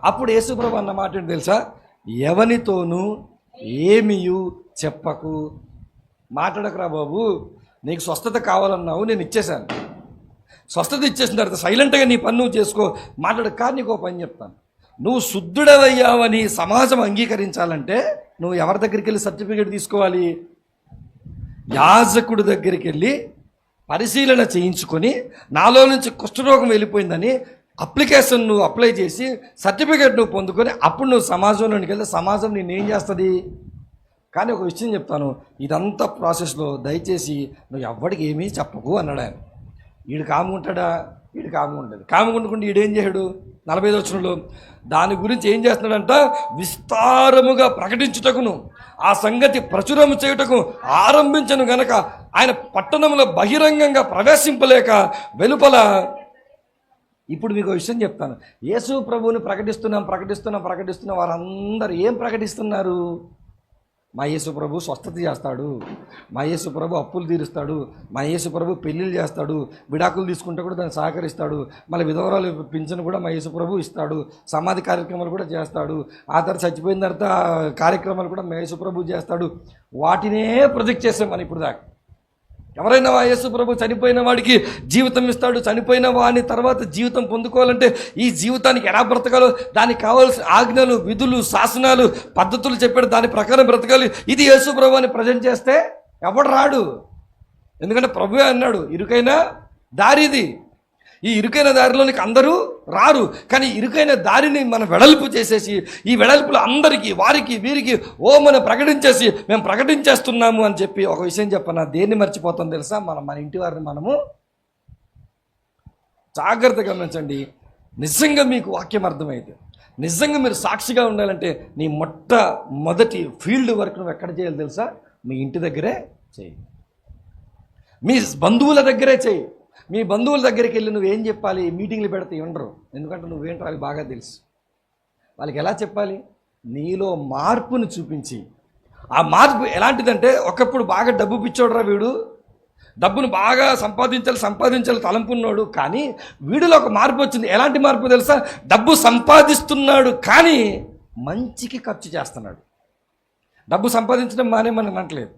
అప్పుడు యేసుప్రభు అన్న మాట ఏంటి తెలుసా? ఎవనితోనూ ఏమీయు చెప్పకు. మాట్లాడకరా బాబు, నీకు స్వస్థత కావాలన్నావు, నేను ఇచ్చేశాను. స్వస్థత ఇచ్చేసిన తర్వాత సైలెంట్గా నీ పని నువ్వు చేసుకో, మాట్లాడక. కానీ నీకు పని చెప్తాను, నువ్వు శుద్ధుడవయ్యావని సమాజం అంగీకరించాలంటే నువ్వు ఎవరి దగ్గరికి వెళ్ళి సర్టిఫికేట్ తీసుకోవాలి? యాజకుడి దగ్గరికి వెళ్ళి పరిశీలన చేయించుకొని, నాలో నుంచి కుష్ఠరోగం వెళ్ళిపోయిందని అప్లికేషన్ నువ్వు అప్లై చేసి సర్టిఫికేట్ నువ్వు పొందుకొని అప్పుడు నువ్వు సమాజంలోనికి వెళ్తే సమాజం నేనేం చేస్తుంది? కానీ ఒక విషయం చెప్తాను, ఇదంతా ప్రాసెస్లో దయచేసి నువ్వు ఎవ్వడికి ఏమీ చెప్పకు అన్నాడు ఆయన. వీడు కాముకుంటాడా? వీడు కాముకుంటుంది. కాముకుంటుకుంటే వీడేం చేయడు? 45వ వచనంలో దాని గురించి ఏం చేస్తున్నాడంట? విస్తారముగా ప్రకటించుటకును ఆ సంగతి ప్రచురం చేయుటకు ఆరంభించను గనక ఆయన పట్టణంలో బహిరంగంగా ప్రవేశింపలేక వెలుపల. ఇప్పుడు మీకు విషయం చెప్తాను, యేసు ప్రభువుని ప్రకటిస్తున్న వారందరూ ఏం ప్రకటిస్తున్నారు? మా యేసు ప్రభు స్వస్థత చేస్తాడు, మా యేసు ప్రభు అప్పులు తీరుస్తాడు, మా యేసు ప్రభు పెళ్ళిళ్ళు చేస్తాడు, విడాకులు తీసుకుంటే కూడా దాన్ని సహకరిస్తాడు, మళ్ళీ విధవరాలు పింఛను కూడా మా యేసు ప్రభు ఇస్తాడు, సమాధి కార్యక్రమాలు కూడా చేస్తాడు, ఆ తర్వాత చచ్చిపోయిన తర్వాత కార్యక్రమాలు కూడా మా యేసు ప్రభు చేస్తాడు. వాటినే ప్రొజెక్ట్ చేసాం మనం ఇప్పుడు దాకా. ఎవరైనా యేసు ప్రభు చనిపోయిన వాడికి జీవితం ఇస్తాడు, చనిపోయిన వాడిని తర్వాత జీవితం పొందుకోవాలంటే ఈ జీవితానికి ఎలా బ్రతకాలో దానికి కావాల్సిన ఆజ్ఞలు, విధులు, శాసనాలు, పద్ధతులు చెప్పాడు, దాని ప్రకారం బ్రతకాలి. ఇది యేసు ప్రభు అని ప్రజెంట్ చేస్తే ఎవడు రాడు. ఎందుకంటే ప్రభువే అన్నాడు, ఇరుకైన దారిది, ఈ ఇరుకైన దారిలోనికి అందరూ రారు. కానీ ఇరుకైన దారిని మనం వెడల్పు చేసేసి ఈ వెడల్పులో అందరికీ, వారికి, వీరికి మనం ప్రకటించేసి మేము ప్రకటించేస్తున్నాము అని చెప్పి ఒక విషయం చెప్పనా, దేన్ని మర్చిపోతాం తెలుసా? మన ఇంటి వారిని మనము జాగ్రత్తగా గమనించండి. నిజంగా మీకు వాక్యం అర్థమైతే, నిజంగా మీరు సాక్షిగా ఉండాలంటే నీ మొట్టమొదటి ఫీల్డ్ వర్క్ నువ్వు ఎక్కడ చేయాలి తెలుసా? మీ ఇంటి దగ్గరే చేయి, మీ బంధువుల దగ్గరే చేయి. మీ బంధువుల దగ్గరికి వెళ్ళి నువ్వేం చెప్పాలి? మీటింగ్లు పెడితే ఉండరు, ఎందుకంటే నువ్వేంటో వాళ్ళకి బాగా తెలుసు. వాళ్ళకి ఎలా చెప్పాలి? నీలో మార్పుని చూపించి, ఆ మార్పు ఎలాంటిదంటే, ఒకప్పుడు బాగా డబ్బు పిచ్చోడురా వీడు, డబ్బును బాగా సంపాదించాలి తలంపున్నాడు, కానీ వీడిలో ఒక మార్పు వచ్చింది. ఎలాంటి మార్పు తెలుసా? డబ్బు సంపాదిస్తున్నాడు కానీ మంచికి ఖర్చు చేస్తున్నాడు. డబ్బు సంపాదించడం మానేమని అనట్లేదు,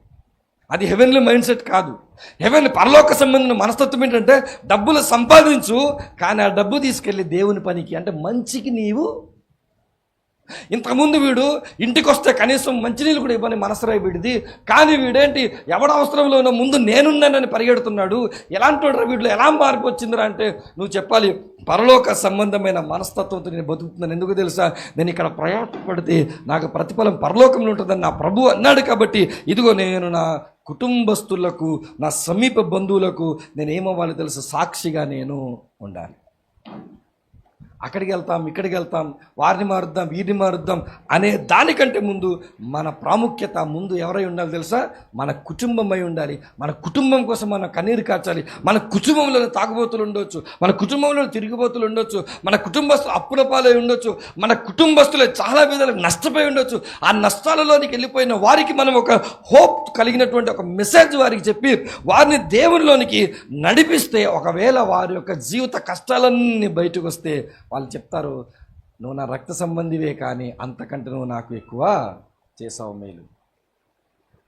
అది హెవెన్లీ మైండ్ సెట్ కాదు. హెవెన్ పరలోక సంబంధించిన మనస్తత్వం ఏంటంటే, డబ్బులు సంపాదించు కానీ ఆ డబ్బు తీసుకెళ్ళి దేవుని పనికి, అంటే మంచికి నీవు. ఇంతకుముందు వీడు ఇంటికి వస్తే కనీసం మంచినీళ్ళు కూడా ఇవ్వని మనసరాయి వీడిది, కానీ వీడేంటి ఎవడ అవసరంలో ఉన్న ముందు నేనున్నానని పరిగెడుతున్నాడు. ఎలాంటి వీడిలో ఎలా మార్పు వచ్చిందిరా అంటే, నువ్వు చెప్పాలి పరలోక సంబంధమైన మనస్తత్వంతో నేను బతుకుతున్నాను. ఎందుకు తెలుసా? నేను ఇక్కడ ప్రయాసపడితే నాకు ప్రతిఫలం పరలోకంలో ఉంటుందని నా ప్రభు అన్నాడు. కాబట్టి ఇదిగో నేను నా కుటుంబస్తులకు, నా సమీప బంధువులకు నేను ఏమవ్వాలి తెలుసా? సాక్షిగా నేను ఉండాలి. అక్కడికి వెళ్తాం, ఇక్కడికి వెళ్తాం, వారిని మారుద్దాం, వీరిని మారుద్దాం అనే దానికంటే ముందు మన ప్రాముఖ్యత ముందు ఎవరై ఉండాలి తెలుసా? మన కుటుంబమై ఉండాలి. మన కుటుంబం కోసం మనం కన్నీరు కార్చాలి. మన కుటుంబంలో తాగుబోతులు ఉండొచ్చు, మన కుటుంబంలో తిరిగిపోతులు ఉండొచ్చు, మన కుటుంబస్తులు అప్పుల పాలై ఉండొచ్చు, మన కుటుంబస్తులే చాలా విధాలుగా నష్టపోయి ఉండొచ్చు. ఆ నష్టాలలోనికి వెళ్ళిపోయిన వారికి మనం ఒక హోప్ కలిగినటువంటి ఒక మెసేజ్ వారికి చెప్పి వారిని దేవునిలోనికి నడిపిస్తే, ఒకవేళ వారి యొక్క జీవిత కష్టాలన్నీ బయటకు వస్తే వాళ్ళు చెప్తారు, నువ్వు నా రక్త సంబంధివే కానీ అంతకంటే నువ్వు నాకు ఎక్కువ చేసావు మేలు.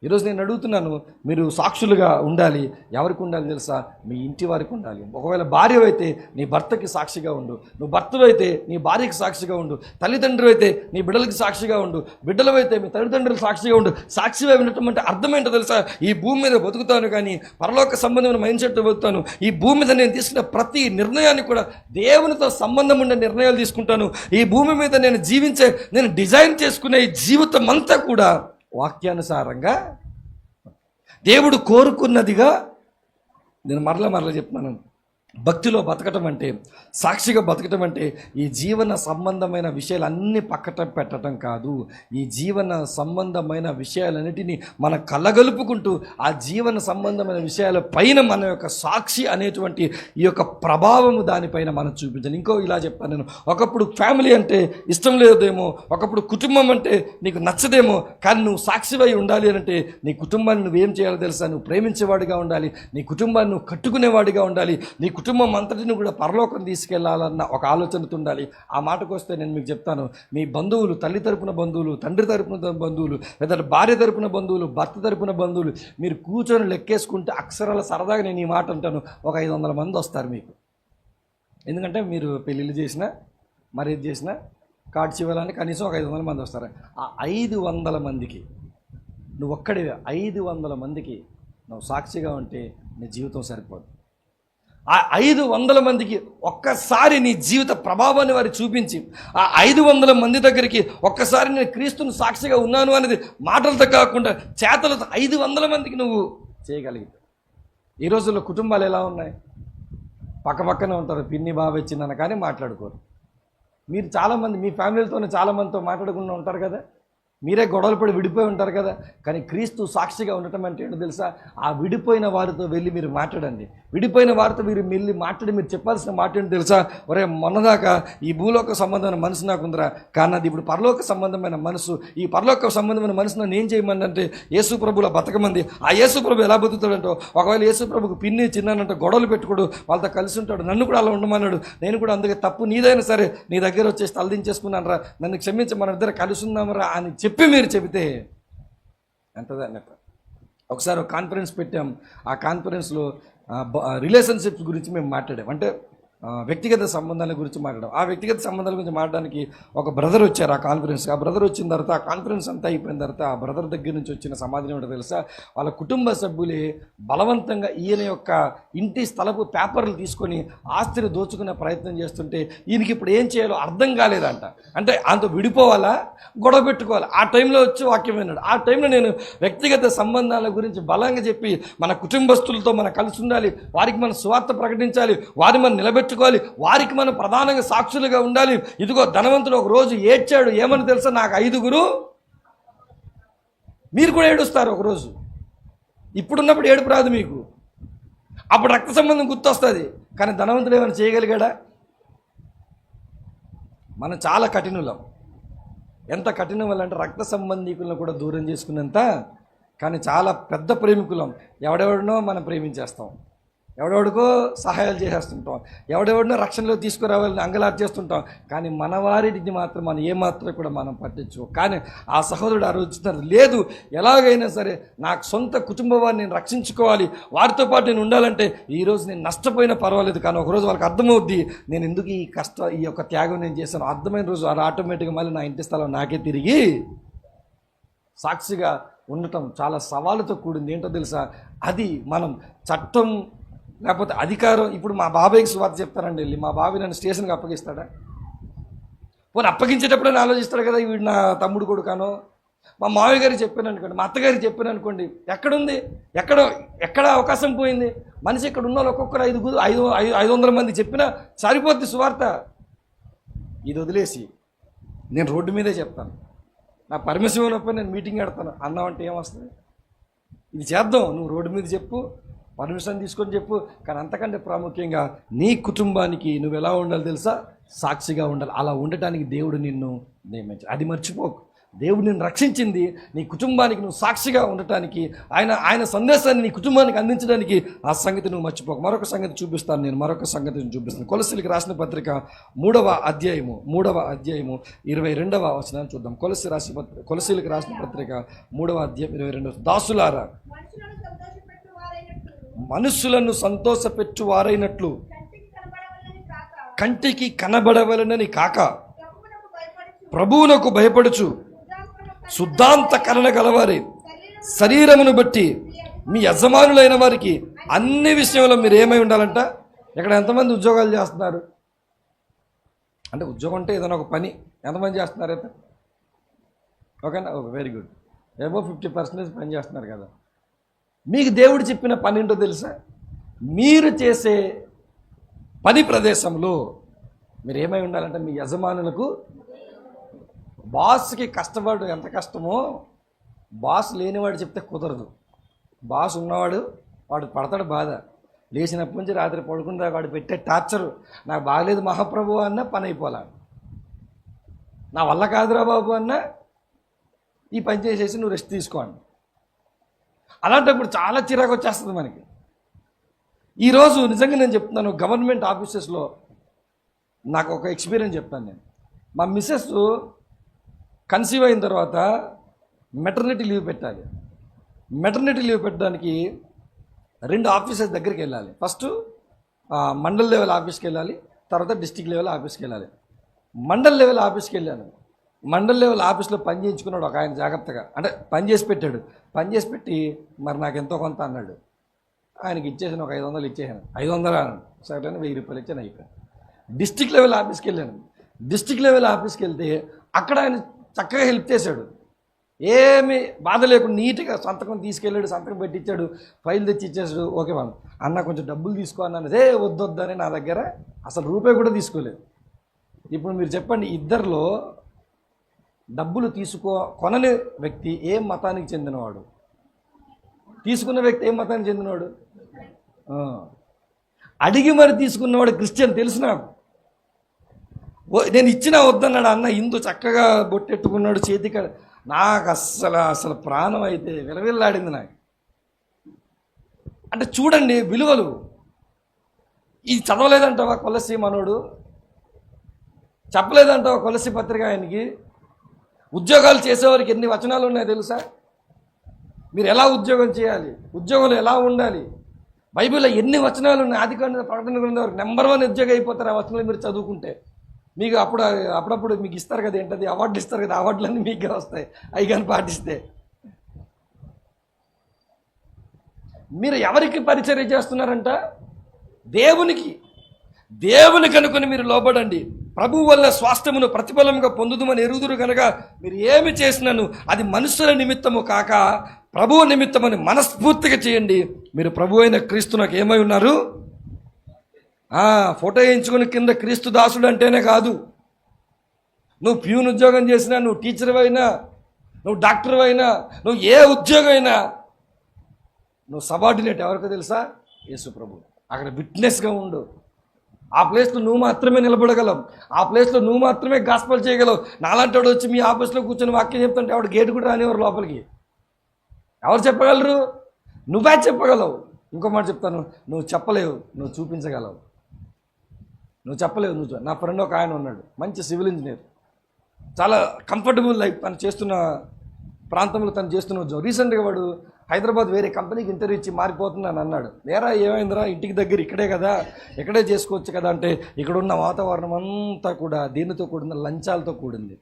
ఈరోజు నేను అడుగుతున్నాను, మీరు సాక్షులుగా ఉండాలి. ఎవరికి ఉండాలి తెలుసా? మీ ఇంటి వారికి ఉండాలి. ఒకవేళ భార్య అయితే నీ భర్తకి సాక్షిగా ఉండు, నువ్వు భర్తలు అయితే నీ భార్యకి సాక్షిగా ఉండు, తల్లిదండ్రులు అయితే నీ బిడ్డలకి సాక్షిగా ఉండు, బిడ్డలు అయితే మీ తల్లిదండ్రులకు సాక్షిగా ఉండు. సాక్షిగా ఉండటం అంటే అర్థం ఏంటో తెలుసా? ఈ భూమి మీద బతుకుతాను కానీ పరలోక సంబంధమైన మైండ్ సెట్ బతుకుతాను. ఈ భూమి మీద నేను తీసుకున్న ప్రతి నిర్ణయాన్ని కూడా దేవునితో సంబంధం ఉండే నిర్ణయాలు తీసుకుంటాను. ఈ భూమి మీద నేను డిజైన్ చేసుకునే ఈ జీవితం అంతా కూడా వాక్యానుసారంగా దేవుడు కోరుకున్నదిగా. నేను మరలా చెప్తున్నాను, భక్తిలో బతకటం అంటే, సాక్షిగా బతకటం అంటే ఈ జీవన సంబంధమైన విషయాలన్నీ పక్కన పెట్టడం కాదు. ఈ జీవన సంబంధమైన విషయాలన్నిటినీ మనం కలగలుపుకుంటూ ఆ జీవన సంబంధమైన విషయాల పైన మన యొక్క సాక్షి అనేటువంటి ఈ యొక్క ప్రభావము దానిపైన మనం చూపించాలి. ఇంకో ఇలా చెప్పాను నేను, ఒకప్పుడు ఫ్యామిలీ అంటే ఇష్టం లేదేమో, ఒకప్పుడు కుటుంబం అంటే నీకు నచ్చదేమో, కానీ నువ్వు సాక్షివై ఉండాలి అంటే నీ కుటుంబాన్ని నువ్వేం చేయాలో తెలుసా? నువ్వు ప్రేమించేవాడిగా ఉండాలి, నీ కుటుంబాన్ని నువ్వు కట్టుకునేవాడిగా ఉండాలి, నీ కుటుంబం అంతటిని కూడా పరలోకం తీసుకెళ్లాలన్న ఒక ఆలోచనతో ఉండాలి. ఆ మాటకు వస్తే నేను మీకు చెప్తాను, మీ బంధువులు, తల్లి తరపున బంధువులు, తండ్రి తరపున బంధువులు, లేదా భార్య తరపున బంధువులు, భర్త తరపున బంధువులు, మీరు కూర్చొని లెక్కేసుకుంటే అక్షరాల సరదాగా నేను ఈ మాట అంటాను, ఒక 500 మంది వస్తారు మీకు. ఎందుకంటే మీరు పెళ్ళిళ్ళు చేసినా మరి ఇది చేసినా కార్డు చివ్వాలని కనీసం ఒక 500 మంది వస్తారు. ఆ 500 మందికి నువ్వు ఒక్కడివే 500 మందికి నువ్వు సాక్షిగా ఉంటే నీ జీవితం సరిపోదు. ఆ 500 మందికి ఒక్కసారి నీ జీవిత ప్రభావాన్ని వారు చూపించి, ఆ 500 మంది దగ్గరికి ఒక్కసారి నేను క్రీస్తుని సాక్షిగా ఉన్నాను అనేది మాటలతో కాకుండా చేతలతో 500 మందికి నువ్వు చేయగలిగితే. ఈ రోజుల్లో కుటుంబాలు ఎలా ఉన్నాయి? పక్కనే ఉంటారు, పిన్ని బాబాయ్ చిన్న కానీ మాట్లాడుకోరు. మీరు చాలామంది మీ ఫ్యామిలీలతోనే చాలామందితో మాట్లాడకుండా ఉంటారు కదా, మీరే గొడవలు పడి విడిపోయి ఉంటారు కదా. కానీ క్రీస్తు సాక్షిగా ఉండటం అంటే ఏంటో తెలుసా? ఆ విడిపోయిన వారితో వెళ్ళి మీరు మాట్లాడండి. విడిపోయిన వారితో మీరు వెళ్ళి మాట్లాడి మీరు చెప్పాల్సిన మాట ఏంటో తెలుసా? ఒరే, మొన్నదాకా ఈ భూలోక సంబంధమైన మనసు నాకు ఉందిరా, కానీ అది ఇప్పుడు పరలోక సంబంధమైన మనసు. ఈ పరలోక సంబంధమైన మనసు నన్ను ఏం చేయమండి అంటే యేసు ప్రభులా బతకమంది. ఆ యేసు ప్రభు ఎలా బతుకుతాడంటో, ఒకవేళ యేసు ప్రభుకు పిన్ని చిన్నానంటే గొడవలు పెట్టుకోడు, వాళ్ళతో కలిసి ఉంటాడు. నన్ను కూడా అలా ఉండమన్నాడు. నేను కూడా అందుకే తప్పు నీదైనా సరే నీ దగ్గర వచ్చేసి తలదించేసుకున్నాను రా, నన్ను క్షమించి మన ఇద్దరు కలిసి ఉందామరా అని చెప్పి మీరు చెబితే ఎంతదా అన్నట్టు. ఒకసారి ఒక కాన్ఫరెన్స్ పెట్టాం. ఆ కాన్ఫరెన్స్లో రిలేషన్షిప్స్ గురించి మేము మాట్లాడాం. అంటే వ్యక్తిగత సంబంధాల గురించి మాట్లాడడం. ఆ వ్యక్తిగత సంబంధాల గురించి మాట్లాడడానికి ఒక బ్రదర్ వచ్చారు ఆ కాన్ఫరెన్స్కి. ఆ బ్రదర్ వచ్చిన తర్వాత ఆ కాన్ఫరెన్స్ అంతా అయిపోయిన తర్వాత ఆ బ్రదర్ దగ్గర నుంచి వచ్చిన సమాధానం ఏంటో తెలుసా? వాళ్ళ కుటుంబ సభ్యులే బలవంతంగా ఈయన యొక్క ఇంటి స్థలపు పేపర్లు తీసుకొని ఆస్తిని దోచుకునే ప్రయత్నం చేస్తుంటే ఈయనకి ఇప్పుడు ఏం చేయాలో అర్థం కాలేదంట. అంటే అంత విడిపోవాలా, గొడవ పెట్టుకోవాలి. ఆ టైంలో వచ్చి వాక్యం విన్నాడు. ఆ టైంలో నేను వ్యక్తిగత సంబంధాల గురించి బలంగా చెప్పి మన కుటుంబస్తులతో మనం కలిసి ఉండాలి, వారికి మనం స్వార్థ ప్రకటించాలి, వారిని మనం నిలబెట్టుకోవాలి, వారికి మనం ప్రధానంగా సాక్షులుగా ఉండాలి. ఇదిగో ధనవంతుడు ఒక రోజు ఏడ్చాడు, ఏమని తెలుసా? నాకు 5. మీరు కూడా ఏడుస్తారు ఒకరోజు. ఇప్పుడున్నప్పుడు ఏడుపు రాదు మీకు, అప్పుడు రక్త సంబంధం గుర్తొస్తుంది. కానీ ధనవంతుడు ఏమైనా చేయగలిగాడా? మనం చాలా కఠినులం. ఎంత కఠినం వల్ల అంటే రక్త సంబంధికులను కూడా దూరం చేసుకున్నంత. కానీ చాలా పెద్ద ప్రేమికులం. ఎవడెవడినో మనం ప్రేమించేస్తాం, ఎవడెవడికో సహాయాలు చేసేస్తుంటాం, ఎవడెవడినో రక్షణలో తీసుకురావాలని అంగలార్ చేస్తుంటాం. కానీ మన వారిని మాత్రం మనం ఏమాత్రం కూడా మనం పట్టించు. కానీ ఆ సహోదరుడు ఆ రోజు ఇస్తున్నారు, లేదు ఎలాగైనా సరే నాకు సొంత కుటుంబ వారిని నేను రక్షించుకోవాలి, వారితో పాటు నేను ఉండాలంటే ఈరోజు నేను నష్టపోయినా పర్వాలేదు, కానీ ఒకరోజు వాళ్ళకి అర్థమవుద్ది నేను ఎందుకు ఈ యొక్క త్యాగం నేను చేశాను. అర్థమైన రోజు వాడు ఆటోమేటిక్గా మళ్ళీ నా ఇంటి స్థలం నాకే తిరిగి సాక్షిగా ఉండటం చాలా సవాలుతో కూడింది. ఏంటో తెలుసా, అది మనం చట్టం లేకపోతే అధికారం. ఇప్పుడు మా బాబాయ్కి సువార్త చెప్తానండి వెళ్ళి, మా బాబాయ్ నన్ను స్టేషన్కి అప్పగిస్తాడా? పోనీ అప్పగించేటప్పుడే ఆలోచిస్తాడు కదా, వీడు నా తమ్ముడు కొడుకానో. మా మామయ్య గారికి చెప్పాను అనుకోండి, మా అత్తగారికి చెప్పాను అనుకోండి, ఎక్కడుంది, ఎక్కడ అవకాశం పోయింది? మనిషి ఇక్కడ ఉన్న వాళ్ళు ఒక్కొక్కరు 500 మంది చెప్పినా సరిపోద్ది సువార్త. ఇది వదిలేసి నేను రోడ్డు మీదే చెప్తాను, నా పర్మిషన్ ఉన్నప్పుడు నేను మీటింగ్ పెడతాను అన్నావంటే ఏమొస్తుంది? ఇది చేద్దాం, నువ్వు రోడ్డు మీద చెప్పు, పర్మిషన్ తీసుకొని చెప్పు. కానీ అంతకంటే ప్రాముఖ్యంగా నీ కుటుంబానికి నువ్వు ఎలా ఉండాలి తెలుసా? సాక్షిగా ఉండాలి. అలా ఉండటానికి దేవుడు నిన్ను నియమించాడు. అది మర్చిపోకు. దేవుడు నిన్ను రక్షించింది నీ కుటుంబానికి నువ్వు సాక్షిగా ఉండటానికి, ఆయన సందేశాన్ని నీ కుటుంబానికి అందించడానికి. ఆ సంగతి నువ్వు మర్చిపోకు. మరొక సంగతి చూపిస్తాను నేను, మరొక సంగతిని చూపిస్తాను. కొలసీలకు రాసిన పత్రిక 3వ అధ్యాయము 22వ వచనాన్ని చూద్దాం. కొలసీలకు రాసిన పత్రిక 3వ అధ్యాయం 22. దాసులారా, మనుషులను సంతోషపెట్టు వారైనట్లు కంటికి కనబడవలనని కాక ప్రభువునకు భయపడుచు శుద్ధాంతకరణ గలవారే శరీరమును బట్టి మీ యజమానులైన వారికి అన్ని విషయంలో మీరు ఏమై ఉండాలంట. ఇక్కడ ఎంతమంది ఉద్యోగాలు చేస్తున్నారు అంటే, ఉద్యోగం అంటే ఏదైనా ఒక పని ఎంతమంది చేస్తున్నారు అయితే? ఓకేనా, ఓకే, వెరీ గుడ్. ఏమో 50% పని చేస్తున్నారు కదా. మీకు దేవుడు చెప్పిన పని ఏంటో తెలుసా? మీరు చేసే పని ప్రదేశంలో మీరు ఏమై ఉండాలంటే మీ యజమానులకు. బాస్కి కష్టపడు ఎంత కష్టమో బాస్ లేనివాడు చెప్తే కుదరదు. బాస్ ఉన్నవాడు వాడు పడతాడు బాధ. లేచినప్పటి నుంచి రాత్రి పడుకుంటా వాడు పెట్టే టార్చరు. నాకు బాగలేదు మహాప్రభు అన్న పని అయిపోలా, నా వల్ల కాదురా బాబు అన్న ఈ పని చేసేసి నువ్వు రెస్ట్ తీసుకోండి. అలాంటప్పుడు చాలా చిరాకు వచ్చేస్తుంది మనకి. ఈరోజు నిజంగా నేను చెప్తున్నాను, గవర్నమెంట్ ఆఫీసెస్లో నాకు ఒక ఎక్స్పీరియన్స్ చెప్తాను నేను. మా మిస్సెస్ కన్సీవ్ అయిన తర్వాత మెటర్నిటీ లీవ్ పెట్టాలి. మెటర్నిటీ లీవ్ పెట్టడానికి 2 ఆఫీసెస్ దగ్గరికి వెళ్ళాలి. ఫస్ట్ మండల్ లెవెల్ ఆఫీస్కి వెళ్ళాలి, తర్వాత డిస్టిక్ లెవెల్ ఆఫీస్కి వెళ్ళాలి. మండల్ లెవెల్ ఆఫీస్కి వెళ్ళాను. మండల్ లెవెల్ ఆఫీస్లో పని చేయించుకున్నాడు ఒక ఆయన జాగ్రత్తగా, అంటే పని చేసి పెట్టాడు. పని చేసి పెట్టి మరి నాకు ఎంతో కొంత అన్నాడు. ఆయనకి ఇచ్చేసాను, ఒక 500 ఇచ్చేసాను. 500 అన్నాడు, సరే 1000 రూపాయలు ఇచ్చాను, అయిపోయాను. డిస్టిక్ లెవెల్ ఆఫీస్కి వెళ్ళాను. డిస్టిక్ లెవెల్ ఆఫీస్కి వెళ్తే అక్కడ ఆయన చక్కగా హెల్ప్ చేశాడు, ఏమి బాధ లేకుండా నీట్గా సంతకం తీసుకెళ్ళాడు, సంతకం పెట్టించాడు, ఫైల్ తెచ్చి ఇచ్చేసాడు. ఓకే వాళ్ళు అన్న కొంచెం డబ్బులు తీసుకో అన్నాను. వద్దొద్దని నా దగ్గర అసలు రూపాయి కూడా తీసుకోలేదు. ఇప్పుడు మీరు చెప్పండి, ఇద్దరిలో డబ్బులు కొనని వ్యక్తి ఏ మతానికి చెందినవాడు? తీసుకున్న వ్యక్తి ఏ మతానికి చెందినవాడు? అడిగి మరి తీసుకున్నవాడు క్రిస్టియన్ తెలుసు నాకు. నేను ఇచ్చినా వద్దన్నాడు అన్న. హిందూ చక్కగా బొట్టెట్టుకున్నాడు, చేతికి. నాకు అసలు ప్రాణం అయితే విలవిల్లాడింది నాకు. అంటే చూడండి విలువలు. ఇది చదవలేదంటావా కొలసి మనోడు? చెప్పలేదంటావా కొలసి పత్రిక ఆయనకి? ఉద్యోగాలు చేసేవారికి ఎన్ని వచనాలు ఉన్నాయో తెలుసా? మీరు ఎలా ఉద్యోగం చేయాలి, ఉద్యోగంలో ఎలా ఉండాలి, బైబిల్లో ఎన్ని వచనాలు ఉన్నాయి. ఆదికాండ ప్రకటన గ్రంథం వరకు నెంబర్ 1 ఉద్యోగం అయిపోతారు ఆ వచనాలు మీరు చదువుకుంటే. మీకు అప్పుడప్పుడు మీకు ఇస్తారు కదా, ఏంటది అవార్డులు ఇస్తారు కదా, అవార్డులన్నీ మీకే వస్తాయి అవి కానీ పాటిస్తే. మీరు ఎవరికి పరిచర్య చేస్తున్నారంట? దేవునికి అనుకుని మీరు లోబడండి. ప్రభువు వల్ల స్వాస్థ్యమును ప్రతిఫలముగా పొందుదుమని ఎరుగుదురు కనుక మీరు ఏమి చేసినను అది మనుషుల నిమిత్తము కాక ప్రభువు నిమిత్తమని మనస్ఫూర్తిగా చేయండి. మీరు ప్రభు అయిన క్రీస్తునకు ఏమై ఉన్నారు? ఫోటో వేయించుకుని కింద క్రీస్తు దాసుడు అంటేనే కాదు. నువ్వు ప్యూన్ ఉద్యోగం చేసినా, నువ్వు టీచర్ అయినా, నువ్వు డాక్టర్ అయినా, నువ్వు ఏ ఉద్యోగం అయినా నువ్వు సబార్డినేట్ ఎవరికో తెలుసా? యేసు ప్రభు. అక్కడ విట్నెస్గా ఉండు. ఆ ప్లేస్లో నువ్వు మాత్రమే నిలబడగలవు, ఆ ప్లేస్లో నువ్వు మాత్రమే గాస్పల్ చేయగలవు. నాలాంటి వాడు వచ్చి మీ ఆఫీస్లో కూర్చొని వాక్యం చెప్తుంటే ఆవిడ గేటు కూడా రానివారు లోపలికి. ఎవరు చెప్పగలరు? నువ్వే చెప్పగలవు. ఇంకో మాట చెప్తాను, నువ్వు చెప్పలేవు, నువ్వు చూపించగలవు. నువ్వు చెప్పలేవు, నా ఫ్రెండ్ ఒక ఆయన ఉన్నాడు, మంచి సివిల్ ఇంజనీర్, చాలా కంఫర్టబుల్ లైఫ్ తను చేస్తున్న ప్రాంతంలో తను చేస్తున్న ఉద్యోగం. రీసెంట్గా వాడు హైదరాబాద్ వేరే కంపెనీకి ఇంటర్వ్యూ ఇచ్చి మారిపోతున్నాను అన్నాడు. నేరా ఏమైందిరా, ఇంటికి దగ్గర ఇక్కడే కదా, ఇక్కడే చేసుకోవచ్చు కదా అంటే, ఇక్కడ ఉన్న వాతావరణం అంతా కూడా దీనితో కూడిన లంచాలతో కూడింది.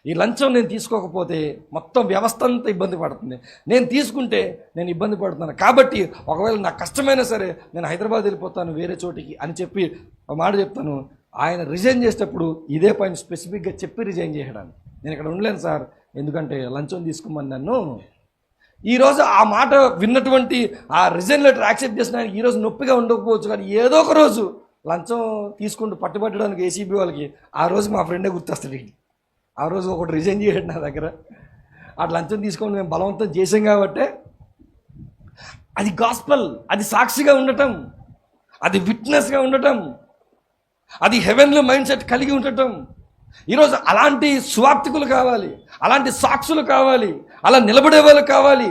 ఈ లంచం నేను తీసుకోకపోతే మొత్తం వ్యవస్థ అంతా ఇబ్బంది పడుతుంది, నేను తీసుకుంటే నేను ఇబ్బంది పడుతున్నాను, కాబట్టి ఒకవేళ నాకు కష్టమైనా సరే నేను హైదరాబాద్ వెళ్ళిపోతాను వేరే చోటికి అని చెప్పి ఒక మాట చెప్తాను. ఆయన రిజైన్ చేసేటప్పుడు ఇదే పాయింట్ స్పెసిఫిక్గా చెప్పి రిజైన్ చేయడానికి, నేను ఇక్కడ ఉండలేను సార్, ఎందుకంటే లంచం తీసుకోమని నన్ను. ఈరోజు ఆ మాట విన్నటువంటి ఆ రిజైన్ లెటర్ యాక్సెప్ట్ చేసిన ఆయనకి ఈరోజు నొప్పిగా ఉండకపోవచ్చు, కానీ ఏదో ఒక రోజు లంచం తీసుకుంటూ పట్టుబట్టడానికి ఏసీబీ వాళ్ళకి ఆ రోజు మా ఫ్రెండే గుర్తొస్తాడు. ఆ రోజు ఒకటి రిజైన్ చేయడు నా దగ్గర, ఆ లంచం తీసుకొని మేము బలవంతం చేసాం కాబట్టి. అది గాస్పల్, అది సాక్షిగా ఉండటం, అది విట్నెస్గా ఉండటం, అది హెవెన్లీ మైండ్ సెట్ కలిగి ఉండటం. ఈరోజు అలాంటి స్వార్థికులు కావాలి, అలాంటి సాక్షులు కావాలి, అలా నిలబడే వాళ్ళు కావాలి.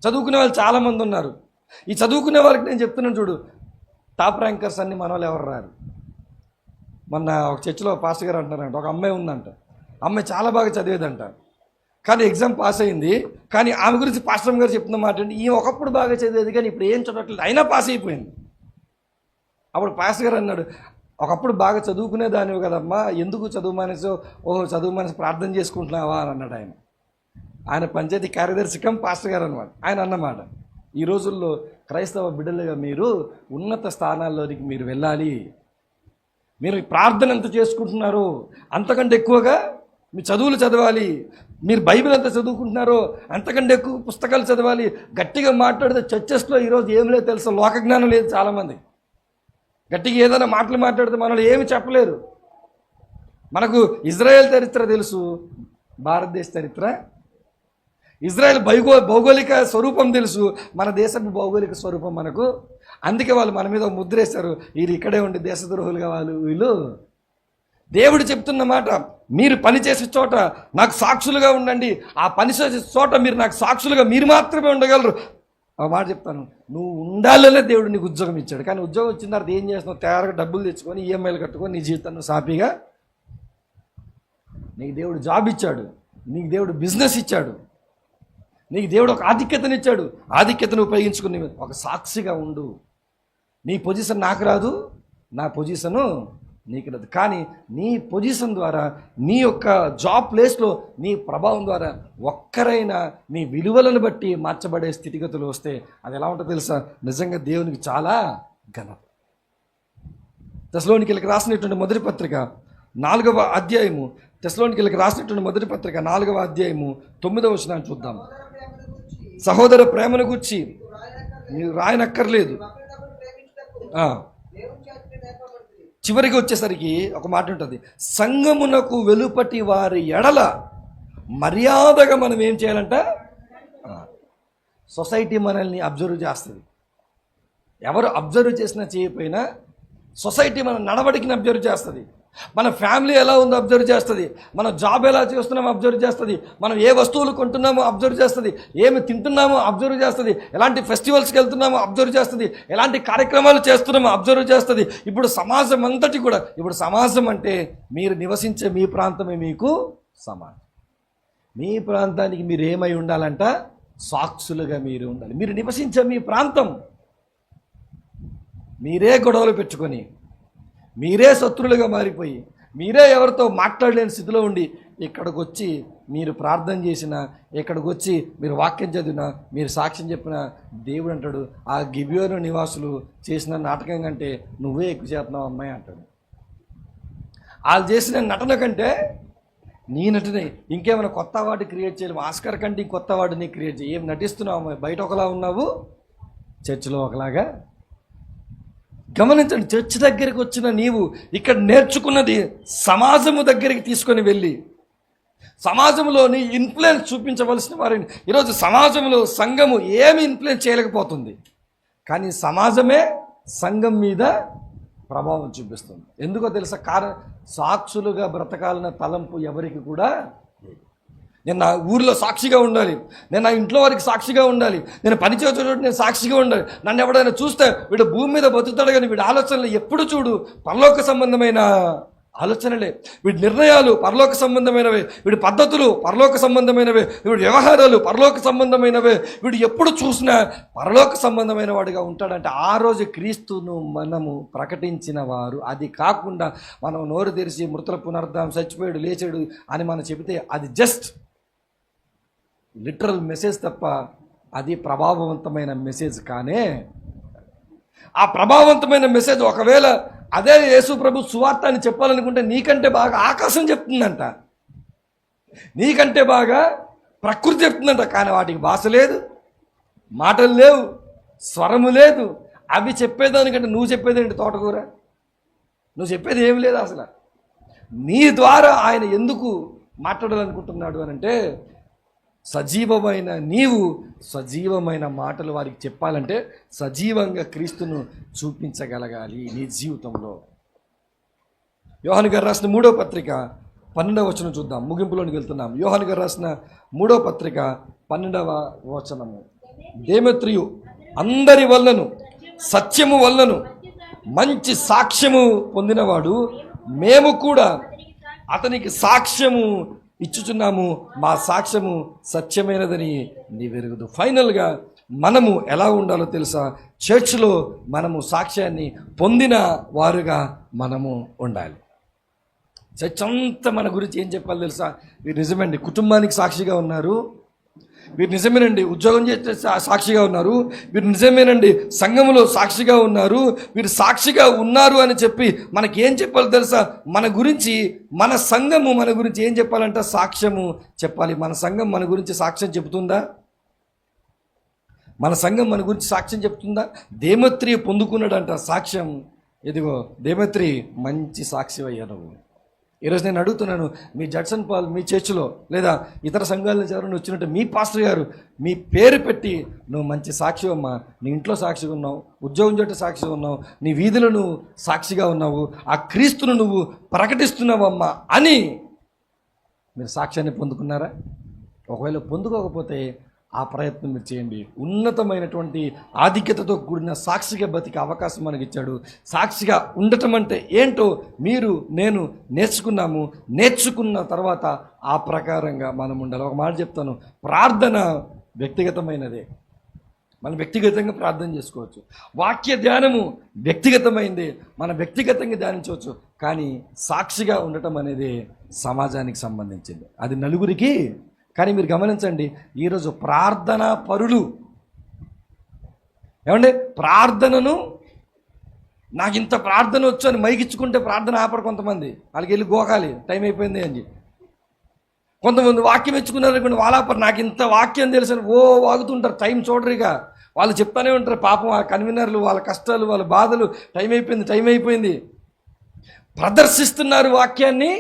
చదువుకునే వాళ్ళు చాలామంది ఉన్నారు. ఈ చదువుకునే వాళ్ళకి నేను చెప్తున్నాను చూడు, టాప్ ర్యాంకర్స్ అన్ని మన వాళ్ళు ఎవరు రారు. మొన్న ఒక చర్చిలో పాస్టర్ గారు అంటున్నారంట, ఒక అమ్మాయి ఉందంట, అమ్మాయి చాలా బాగా చదివేదంట, కానీ ఎగ్జామ్ పాస్ అయింది. కానీ ఆమె గురించి పాస్టర్ గారు చెప్తున్న మాట అంటే, ఈమె ఒకప్పుడు బాగా చదివేది కానీ ఇప్పుడు ఏం చదవట్లేదు, అయినా పాస్ అయిపోయింది. అప్పుడు పాస్టర్ గారు అన్నాడు, ఒకప్పుడు బాగా చదువుకునేదానివి కదమ్మా, ఎందుకు చదువు మానేసో? ఓహో చదువు మానేసి ప్రార్థన చేసుకుంటున్నావా అని అన్నాడు ఆయన. ఆయన పంచాయతీ కార్యదర్శి పాస్టర్ గారు అన్నమాట. ఆయన అన్నమాట, ఈ రోజుల్లో క్రైస్తవ బిడ్డలుగా మీరు ఉన్నత స్థానాల్లోనికి మీరు వెళ్ళాలి, మీరు ప్రార్థన ఎంత చేసుకుంటున్నారో అంతకంటే ఎక్కువగా మీ చదువులు చదవాలి, మీరు బైబిల్ ఎంత చదువుకుంటున్నారో అంతకంటే ఎక్కువ పుస్తకాలు చదవాలి. గట్టిగా మాట్లాడితే చర్చెస్లో ఈరోజు ఏం లేదు తెలుసా, లోకజ్ఞానం లేదు చాలామంది. గట్టిగా ఏదైనా మాటలు మాట్లాడితే మనల్ని ఏమి చెప్పలేరు. మనకు ఇజ్రాయెల్ చరిత్ర తెలుసు, భారతదేశ చరిత్ర, ఇజ్రాయెల్ భౌగోళిక స్వరూపం తెలుసు, మన దేశపు భౌగోళిక స్వరూపం మనకు. అందుకే వాళ్ళు మన మీద ముద్రేస్తారు, వీళ్ళు ఇక్కడే ఉండి దేశద్రోహులుగా వీళ్ళు. దేవుడు చెప్తున్న మాట, మీరు పనిచేసే చోట నాకు సాక్షులుగా ఉండండి, ఆ పని చేసే చోట మీరు నాకు సాక్షులుగా మీరు మాత్రమే ఉండగలరు. ఆ మాట చెప్తాను, నువ్వు ఉండాలనే దేవుడు నీకు ఉద్యోగం ఇచ్చాడు, కానీ ఉద్యోగం వచ్చిన తర్వాత ఏం చేస్తున్నావు? తయారుగా డబ్బులు తెచ్చుకొని ఈఎంఐలు కట్టుకొని నీ జీవితాన్ని సాఫీగా. నీకు దేవుడు జాబ్ ఇచ్చాడు, నీకు దేవుడు బిజినెస్ ఇచ్చాడు, నీకు దేవుడు ఒక ఆధిక్యతనిచ్చాడు, ఆధిక్యతను ఉపయోగించుకుని ఒక సాక్షిగా ఉండు. నీ పొజిషన్ నాకు రాదు, నా పొజిషను నీకు రాదు, కానీ నీ పొజిషన్ ద్వారా, నీ యొక్క జాబ్ ప్లేస్లో నీ ప్రభావం ద్వారా ఒక్కరైనా నీ విలువలను బట్టి మార్చబడే స్థితిగతులు వస్తే అది ఎలా ఉంటుందో తెలుసా? నిజంగా దేవునికి చాలా ఘనత. తెస్సలోనికీయులకు రాసినటువంటి మొదటి పత్రిక 4వ అధ్యాయము, తెస్సలోనికీయులకు రాసినటువంటి మొదటి పత్రిక 4వ అధ్యాయము 9వ వచనాన్ని చూద్దాం. సహోదర ప్రేమను గురించి మీరు రాయనక్కర్లేదు. చివరికి వచ్చేసరికి ఒక మాట ఉంటుంది, సంఘమునకు వెలుపటి వారి ఎడల మర్యాదగా మనం ఏం చేయాలంట? సొసైటీ మనల్ని అబ్జర్వ్ చేస్తుంది. ఎవరు అబ్జర్వ్ చేసినా చేయకపోయినా సొసైటీ మన నడవడికిని అబ్జర్వ్ చేస్తుంది, మన ఫ్యామిలీ ఎలా ఉందో అబ్జర్వ్ చేస్తుంది, మన జాబ్ ఎలా చేస్తున్నామో అబ్జర్వ్ చేస్తుంది, మనం ఏ వస్తువులు కొంటున్నామో అబ్జర్వ్ చేస్తుంది, ఏమి తింటున్నామో అబ్జర్వ్ చేస్తుంది, ఎలాంటి ఫెస్టివల్స్కి వెళ్తున్నామో అబ్జర్వ్ చేస్తుంది, ఎలాంటి కార్యక్రమాలు చేస్తున్నామో అబ్జర్వ్ చేస్తుంది. ఇప్పుడు సమాజం అంతటి కూడా, ఇప్పుడు సమాజం అంటే మీరు నివసించే మీ ప్రాంతమే మీకు సమాజం. మీ ప్రాంతానికి మీరు ఏమై ఉండాలంట? సాక్షులుగా మీరు ఉండాలి. మీరు నివసించే మీ ప్రాంతం, మీరే గొడవలు పెట్టుకొని, మీరే శత్రులుగా మారిపోయి, మీరే ఎవరితో మాట్లాడలేని స్థితిలో ఉండి ఇక్కడికి వచ్చి మీరు ప్రార్థన చేసినా, ఇక్కడికి వచ్చి మీరు వాక్యం చదివినా, మీరు సాక్ష్యం చెప్పినా, దేవుడు అంటాడు ఆ గిబియోను నివాసులు చేసిన నాటకం కంటే నువ్వే ఎక్కువ చేస్తున్నావు అమ్మాయి అంటాడు. వాళ్ళు చేసిన నటన కంటే నీ నటనే ఇంకేమైనా కొత్త వాటి క్రియేట్ చేయలేము. ఆస్కర్ కంటే కొత్త వాటిని క్రియేట్ చేయి. ఏం నటిస్తున్నావు అమ్మాయి? బయట ఒకలా ఉన్నావు, చర్చిలో ఒకలాగా. గమనించండి, చర్చ్ దగ్గరికి వచ్చిన నీవు ఇక్కడ నేర్చుకున్నది సమాజము దగ్గరికి తీసుకొని వెళ్ళి సమాజంలోని ఇన్ఫ్లుయెన్స్ చూపించవలసిన వారిని. ఈరోజు సమాజంలో సంఘము ఏమి ఇన్ఫ్లుయెన్స్ చేయలేకపోతుంది, కానీ సమాజమే సంఘం మీద ప్రభావం చూపిస్తుంది. ఎందుకో తెలుసా? సాక్షులుగా బ్రతకాలన్న తలంపు ఎవరికి కూడా లేదు. నేను నా ఊరిలో సాక్షిగా ఉండాలి, నేను నా ఇంట్లో వారికి సాక్షిగా ఉండాలి, నేను పనిచేసే చోటు నేను సాక్షిగా ఉండాలి, నన్ను ఎవడైనా చూస్తే వీడు భూమి మీద బతుకుతాడు కానీ వీడి ఆలోచనలు ఎప్పుడు చూడు పరలోక సంబంధమైన ఆలోచనలే, వీడి నిర్ణయాలు పరలోక సంబంధమైనవే, వీడి పద్ధతులు పరలోక సంబంధమైనవే, వీడి వ్యవహారాలు పరలోక సంబంధమైనవే, వీడు ఎప్పుడు చూసినా పరలోక సంబంధమైన వాడిగా ఉంటాడంటే ఆ రోజు క్రీస్తును మనము ప్రకటించిన వారు. అది కాకుండా మనం నోరు తెరిచి మృతుల పునరుద్ధానం, చచ్చిపోయాడు లేచాడు అని మనం చెబితే అది జస్ట్ లిటరల్ మెసేజ్ తప్ప అది ప్రభావవంతమైన మెసేజ్ కానే. ఆ ప్రభావవంతమైన మెసేజ్ ఒకవేళ అదే యేసు ప్రభు సువార్త అని చెప్పాలనుకుంటే నీకంటే బాగా ఆకాశం చెప్తుందంట, నీకంటే బాగా ప్రకృతి చెప్తుందంట. కానీ వాటికి భాష లేదు, మాటలు లేవు, స్వరము లేదు. అవి చెప్పేదానికంటే నువ్వు చెప్పేదేంటి తోటకూర? నువ్వు చెప్పేది ఏమి లేదు అసలు. నీ ద్వారా ఆయన ఎందుకు మాట్లాడాలనుకుంటున్నాడు అని అంటే సజీవమైన నీవు సజీవమైన మాటలు వారికి చెప్పాలంటే సజీవంగా క్రీస్తును చూపించగలగాలి నీ జీవితంలో. యోహాను గారు రాసిన 3వ పత్రిక 12వ వచనం చూద్దాం, ముగింపులోనికి వెళ్తున్నాం. యోహాను గారు రాసిన 3వ పత్రిక 12వ వచనము. దేమేత్రియు అందరి వల్లను సత్యము వల్లను మంచి సాక్ష్యము పొందినవాడు, మేము కూడా అతనికి సాక్ష్యము ఇచ్చుచున్నాము, మా సాక్ష్యము సత్యమైనదని నీవెరుగుదు. ఫైనల్గా మనము ఎలా ఉండాలో తెలుసా? చర్చ్లో మనము సాక్ష్యాన్ని పొందిన వారుగా మనము ఉండాలి. చర్చ్ అంతా మన గురించి ఏం చెప్పాలి తెలుసా? మీరు నిజమండి కుటుంబానికి సాక్షిగా ఉన్నారు, వీరు నిజమేనండి ఉద్యోగం చేస్తే సాక్షిగా ఉన్నారు, వీరు నిజమేనండి సంఘములో సాక్షిగా ఉన్నారు, వీరు సాక్షిగా ఉన్నారు అని చెప్పి మనకి ఏం చెప్పాలి తెలుసా? మన గురించి మన సంఘము మన గురించి ఏం చెప్పాలంట? సాక్ష్యము చెప్పాలి. మన సంఘం మన గురించి సాక్ష్యం చెబుతుందా? మన సంఘం మన గురించి సాక్ష్యం చెప్తుందా? దేమేత్రి పొందుకున్నాడంట సాక్ష్యం. ఇదిగో దేమేత్రి మంచి సాక్షి అయ్యా నువ్వు. ఈరోజు నేను అడుగుతున్నాను, మీ జడ్సన్ పాల్ మీ చర్చిలో లేదా ఇతర సంఘాల నుంచి ఎవరైనా వచ్చినట్టు మీ పాస్టర్ గారు మీ పేరు పెట్టి నువ్వు మంచి సాక్షి అమ్మా, నీ ఇంట్లో సాక్షిగా ఉన్నావు, ఉద్యోగం చోట సాక్షిగా ఉన్నావు, నీ వీధిలో నువ్వు సాక్షిగా ఉన్నావు, ఆ క్రీస్తును నువ్వు ప్రకటిస్తున్నావమ్మా అని మీరు సాక్ష్యాన్ని పొందుకున్నారా? ఒకవేళ పొందుకోకపోతే ఆ ప్రయత్నం మీరు చేయండి. ఉన్నతమైనటువంటి ఆధిక్యతతో కూడిన సాక్షిగా బతికే అవకాశం మనకి ఇచ్చాడు. సాక్షిగా ఉండటం అంటే ఏంటో మీరు నేను నేర్చుకున్న తర్వాత ఆ ప్రకారంగా మనం ఉండాలి. ఒక మాట చెప్తాను, ప్రార్థన వ్యక్తిగతమైనదే, మనం వ్యక్తిగతంగా ప్రార్థన చేసుకోవచ్చు. వాక్య ధ్యానము వ్యక్తిగతమైంది, మనం వ్యక్తిగతంగా ధ్యానించవచ్చు. కానీ సాక్షిగా ఉండటం అనేది సమాజానికి సంబంధించింది, అది నలుగురికి. కానీ మీరు గమనించండి, ఈరోజు ప్రార్థనా పరులు ఏమండి ప్రార్థనను నాకు ఇంత ప్రార్థన వచ్చు అని మైకిచ్చుకుంటే ప్రార్థన ఆపరు కొంతమంది, వాళ్ళకి వెళ్ళి గోకాలి టైం అయిపోయింది అని చెప్పి. కొంతమంది వాక్యం ఇచ్చుకున్నారు వాళ్ళాపరు నాకు ఇంత వాక్యం తెలుసు అని వాగుతుంటారు, టైం చూడరుగా. వాళ్ళు చెప్తానే ఉంటారు పాపం ఆ కన్వీనర్లు, వాళ్ళ కష్టాలు వాళ్ళ బాధలు, టైం అయిపోయింది ప్రదర్శిస్తున్నారు వాక్యాన్ని,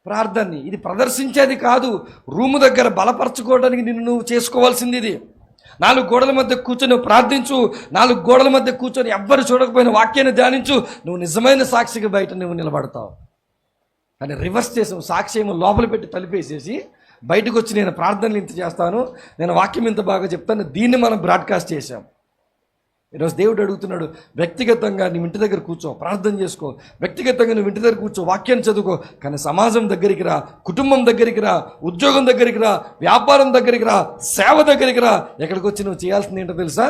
ప్రార్థనని. ఇది ప్రదర్శించేది కాదు, రూము దగ్గర బలపరచుకోవడానికి నిన్ను నువ్వు చేసుకోవాల్సింది ఇది. 4 గోడల మధ్య కూర్చొని ప్రార్థించు, 4 గోడల మధ్య కూర్చొని ఎవ్వరు చూడకపోయిన వాక్యాన్ని ధ్యానించు, నువ్వు నిజమైన సాక్షిగా బయట నువ్వు నిలబడతావు. కానీ రివర్స్ చేసావు, సాక్షి ఏమో లోపల పెట్టి తలిపేసేసి బయటకు వచ్చి నేను ప్రార్థనలు ఇంత చేస్తాను, నేను వాక్యం ఇంత బాగా చెప్తాను, దీన్ని మనం బ్రాడ్కాస్ట్ చేశాం. ఈరోజు దేవుడు అడుగుతున్నాడు, వ్యక్తిగతంగా నువ్వు ఇంటి దగ్గర కూర్చో, ప్రార్థన చేసుకో, వ్యక్తిగతంగా నువ్వు ఇంటి దగ్గర కూర్చో, వాక్యాన్ని చదువుకో. కానీ సమాజం దగ్గరికి రా, కుటుంబం దగ్గరికి రా, ఉద్యోగం దగ్గరికి రా, వ్యాపారం దగ్గరికి రా, సేవ దగ్గరికి రా. ఎక్కడికి వచ్చి నువ్వు చేయాల్సింది ఏంటో తెలుసా?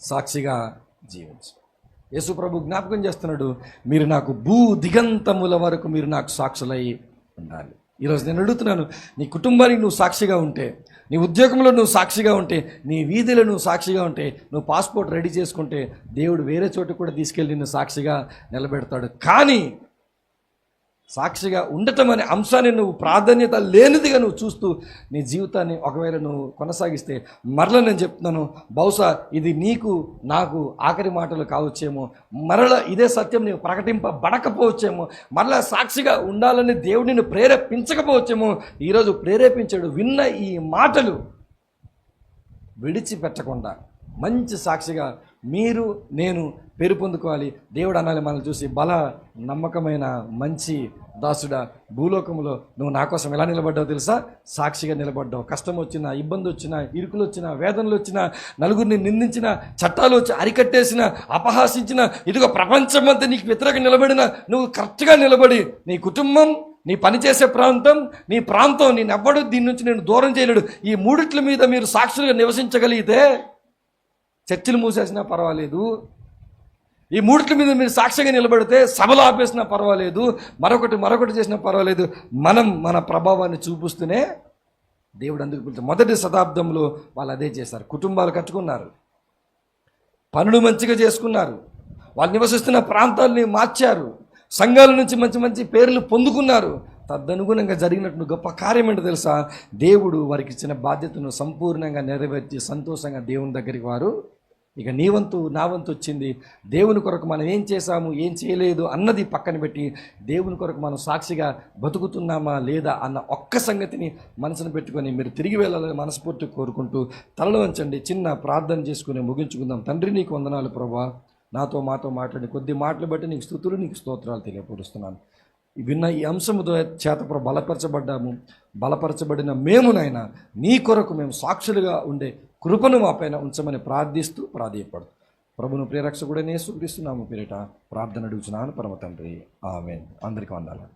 సాక్షిగా జీవించు. యేసు ప్రభు జ్ఞాపకం చేస్తున్నాడు, మీరు నాకు భూ దిగంతముల వరకు మీరు నాకు సాక్షులై ఉండాలి. ఈరోజు నేను అడుగుతున్నాను, నీ కుటుంబానికి నువ్వు సాక్షిగా ఉంటే, నీ ఉద్యోగంలో నువ్వు సాక్షిగా ఉంటే, నీ వీధిలో నువ్వు సాక్షిగా ఉంటే, నువ్వు పాస్పోర్ట్ రెడీ చేసుకుంటే దేవుడు వేరే చోటు కూడా తీసుకెళ్ళి నిన్ను సాక్షిగా నిలబెడతాడు. కానీ సాక్షిగా ఉండటం అనే అంశాన్ని నువ్వు ప్రాధాన్యత లేనిదిగా నువ్వు చూస్తూ నీ జీవితాన్ని ఒకవేళ నువ్వు కొనసాగిస్తే, మరలా నేను చెప్తున్నాను, బహుశా ఇది నీకు నాకు ఆఖరి మాటలు కావచ్చేమో, మరలా ఇదే సత్యం నీవు ప్రకటింపబడకపోవచ్చేమో, మరలా సాక్షిగా ఉండాలని దేవుడు నిన్ను ప్రేరేపించకపోవచ్చేమో. ఈరోజు ప్రేరేపించాడు. విన్న ఈ మాటలు విడిచిపెట్టకుండా మంచి సాక్షిగా మీరు నేను పేరు పొందుకోవాలి. దేవుడు అనాలి మనల్ని చూసి, బల నమ్మకమైన మంచి దాసుడా, భూలోకంలో నువ్వు నా కోసం ఎలా నిలబడ్డావు తెలుసా? సాక్షిగా నిలబడ్డావు. కష్టం వచ్చినా, ఇబ్బంది వచ్చినా, ఇరుకులు వచ్చినా, వేదనలు వచ్చినా, నలుగురిని నిందించిన, చట్టాలు వచ్చి అరికట్టేసిన, అపహాసించిన, ఇదిగో ప్రపంచమంతా నీకు వ్యతిరేకంగా నిలబడిన, నువ్వు కరెక్ట్గా నిలబడి నీ కుటుంబం, నీ పనిచేసే ప్రాంతం, నీ ప్రాంతం, నేనెవ్వడు దీని నుంచి నేను దూరం చేయలేడు, ఈ మూడిట్ల మీద మీరు సాక్షులుగా నివసించగలిగితే చర్చిలు మూసేసినా పర్వాలేదు, ఈ మూడిట్ల మీద మీరు సాక్ష్యంగా నిలబడితే సభలు ఆపేసినా పర్వాలేదు, మరొకటి చేసినా పర్వాలేదు, మనం మన ప్రభావాన్ని చూపిస్తూనే దేవుడు అందుకు పిలిచారు. మొదటి శతాబ్దంలో వాళ్ళు అదే చేశారు. కుటుంబాలు కట్టుకున్నారు, పనులు మంచిగా చేసుకున్నారు, వాళ్ళు నివసిస్తున్న ప్రాంతాలని మార్చారు, సంఘాల నుంచి మంచి మంచి పేర్లు పొందుకున్నారు. తదనుగుణంగా జరిగినట్టు గొప్ప కార్యం ఏంటో తెలుసా? దేవుడు వారికి ఇచ్చిన బాధ్యతను సంపూర్ణంగా నెరవేర్చి సంతోషంగా దేవుని దగ్గరికి వారు, ఇక నీ వంతు నా వంతు వచ్చింది, దేవుని కొరకు మనం ఏం చేశాము ఏం చేయలేదు అన్నది పక్కన పెట్టి దేవుని కొరకు మనం సాక్షిగా బతుకుతున్నామా లేదా అన్న ఒక్క సంగతిని మనసును పెట్టుకొని మీరు తిరిగి వెళ్ళాలని మనస్ఫూర్తి కోరుకుంటూ తలలో ఉంచండి. చిన్న ప్రార్థన చేసుకుని ముగించుకుందాం. తండ్రి, నీకు వందనాలు ప్రభువా. మాతో మాట్లాడి కొద్ది మాటలు బట్టి నీకు స్తుతులు, నీకు స్తోత్రాలు తెలియపరుస్తున్నాను. విన్న ఈ అంశము చేత బలపరచబడిన మేమునైనా నీ కొరకు మేము సాక్షులుగా ఉండే కృపను మా పైన ఉంచమని ప్రార్థిస్తూ ప్రాధేయపడు. ప్రభును ప్రియరక్షకుడనే యేసుక్రీస్తు నామమున పేరిట ప్రార్థన అడుగుచున్నాను పరమ తండ్రి, ఆమేన్. అందరికీ వందనాలు.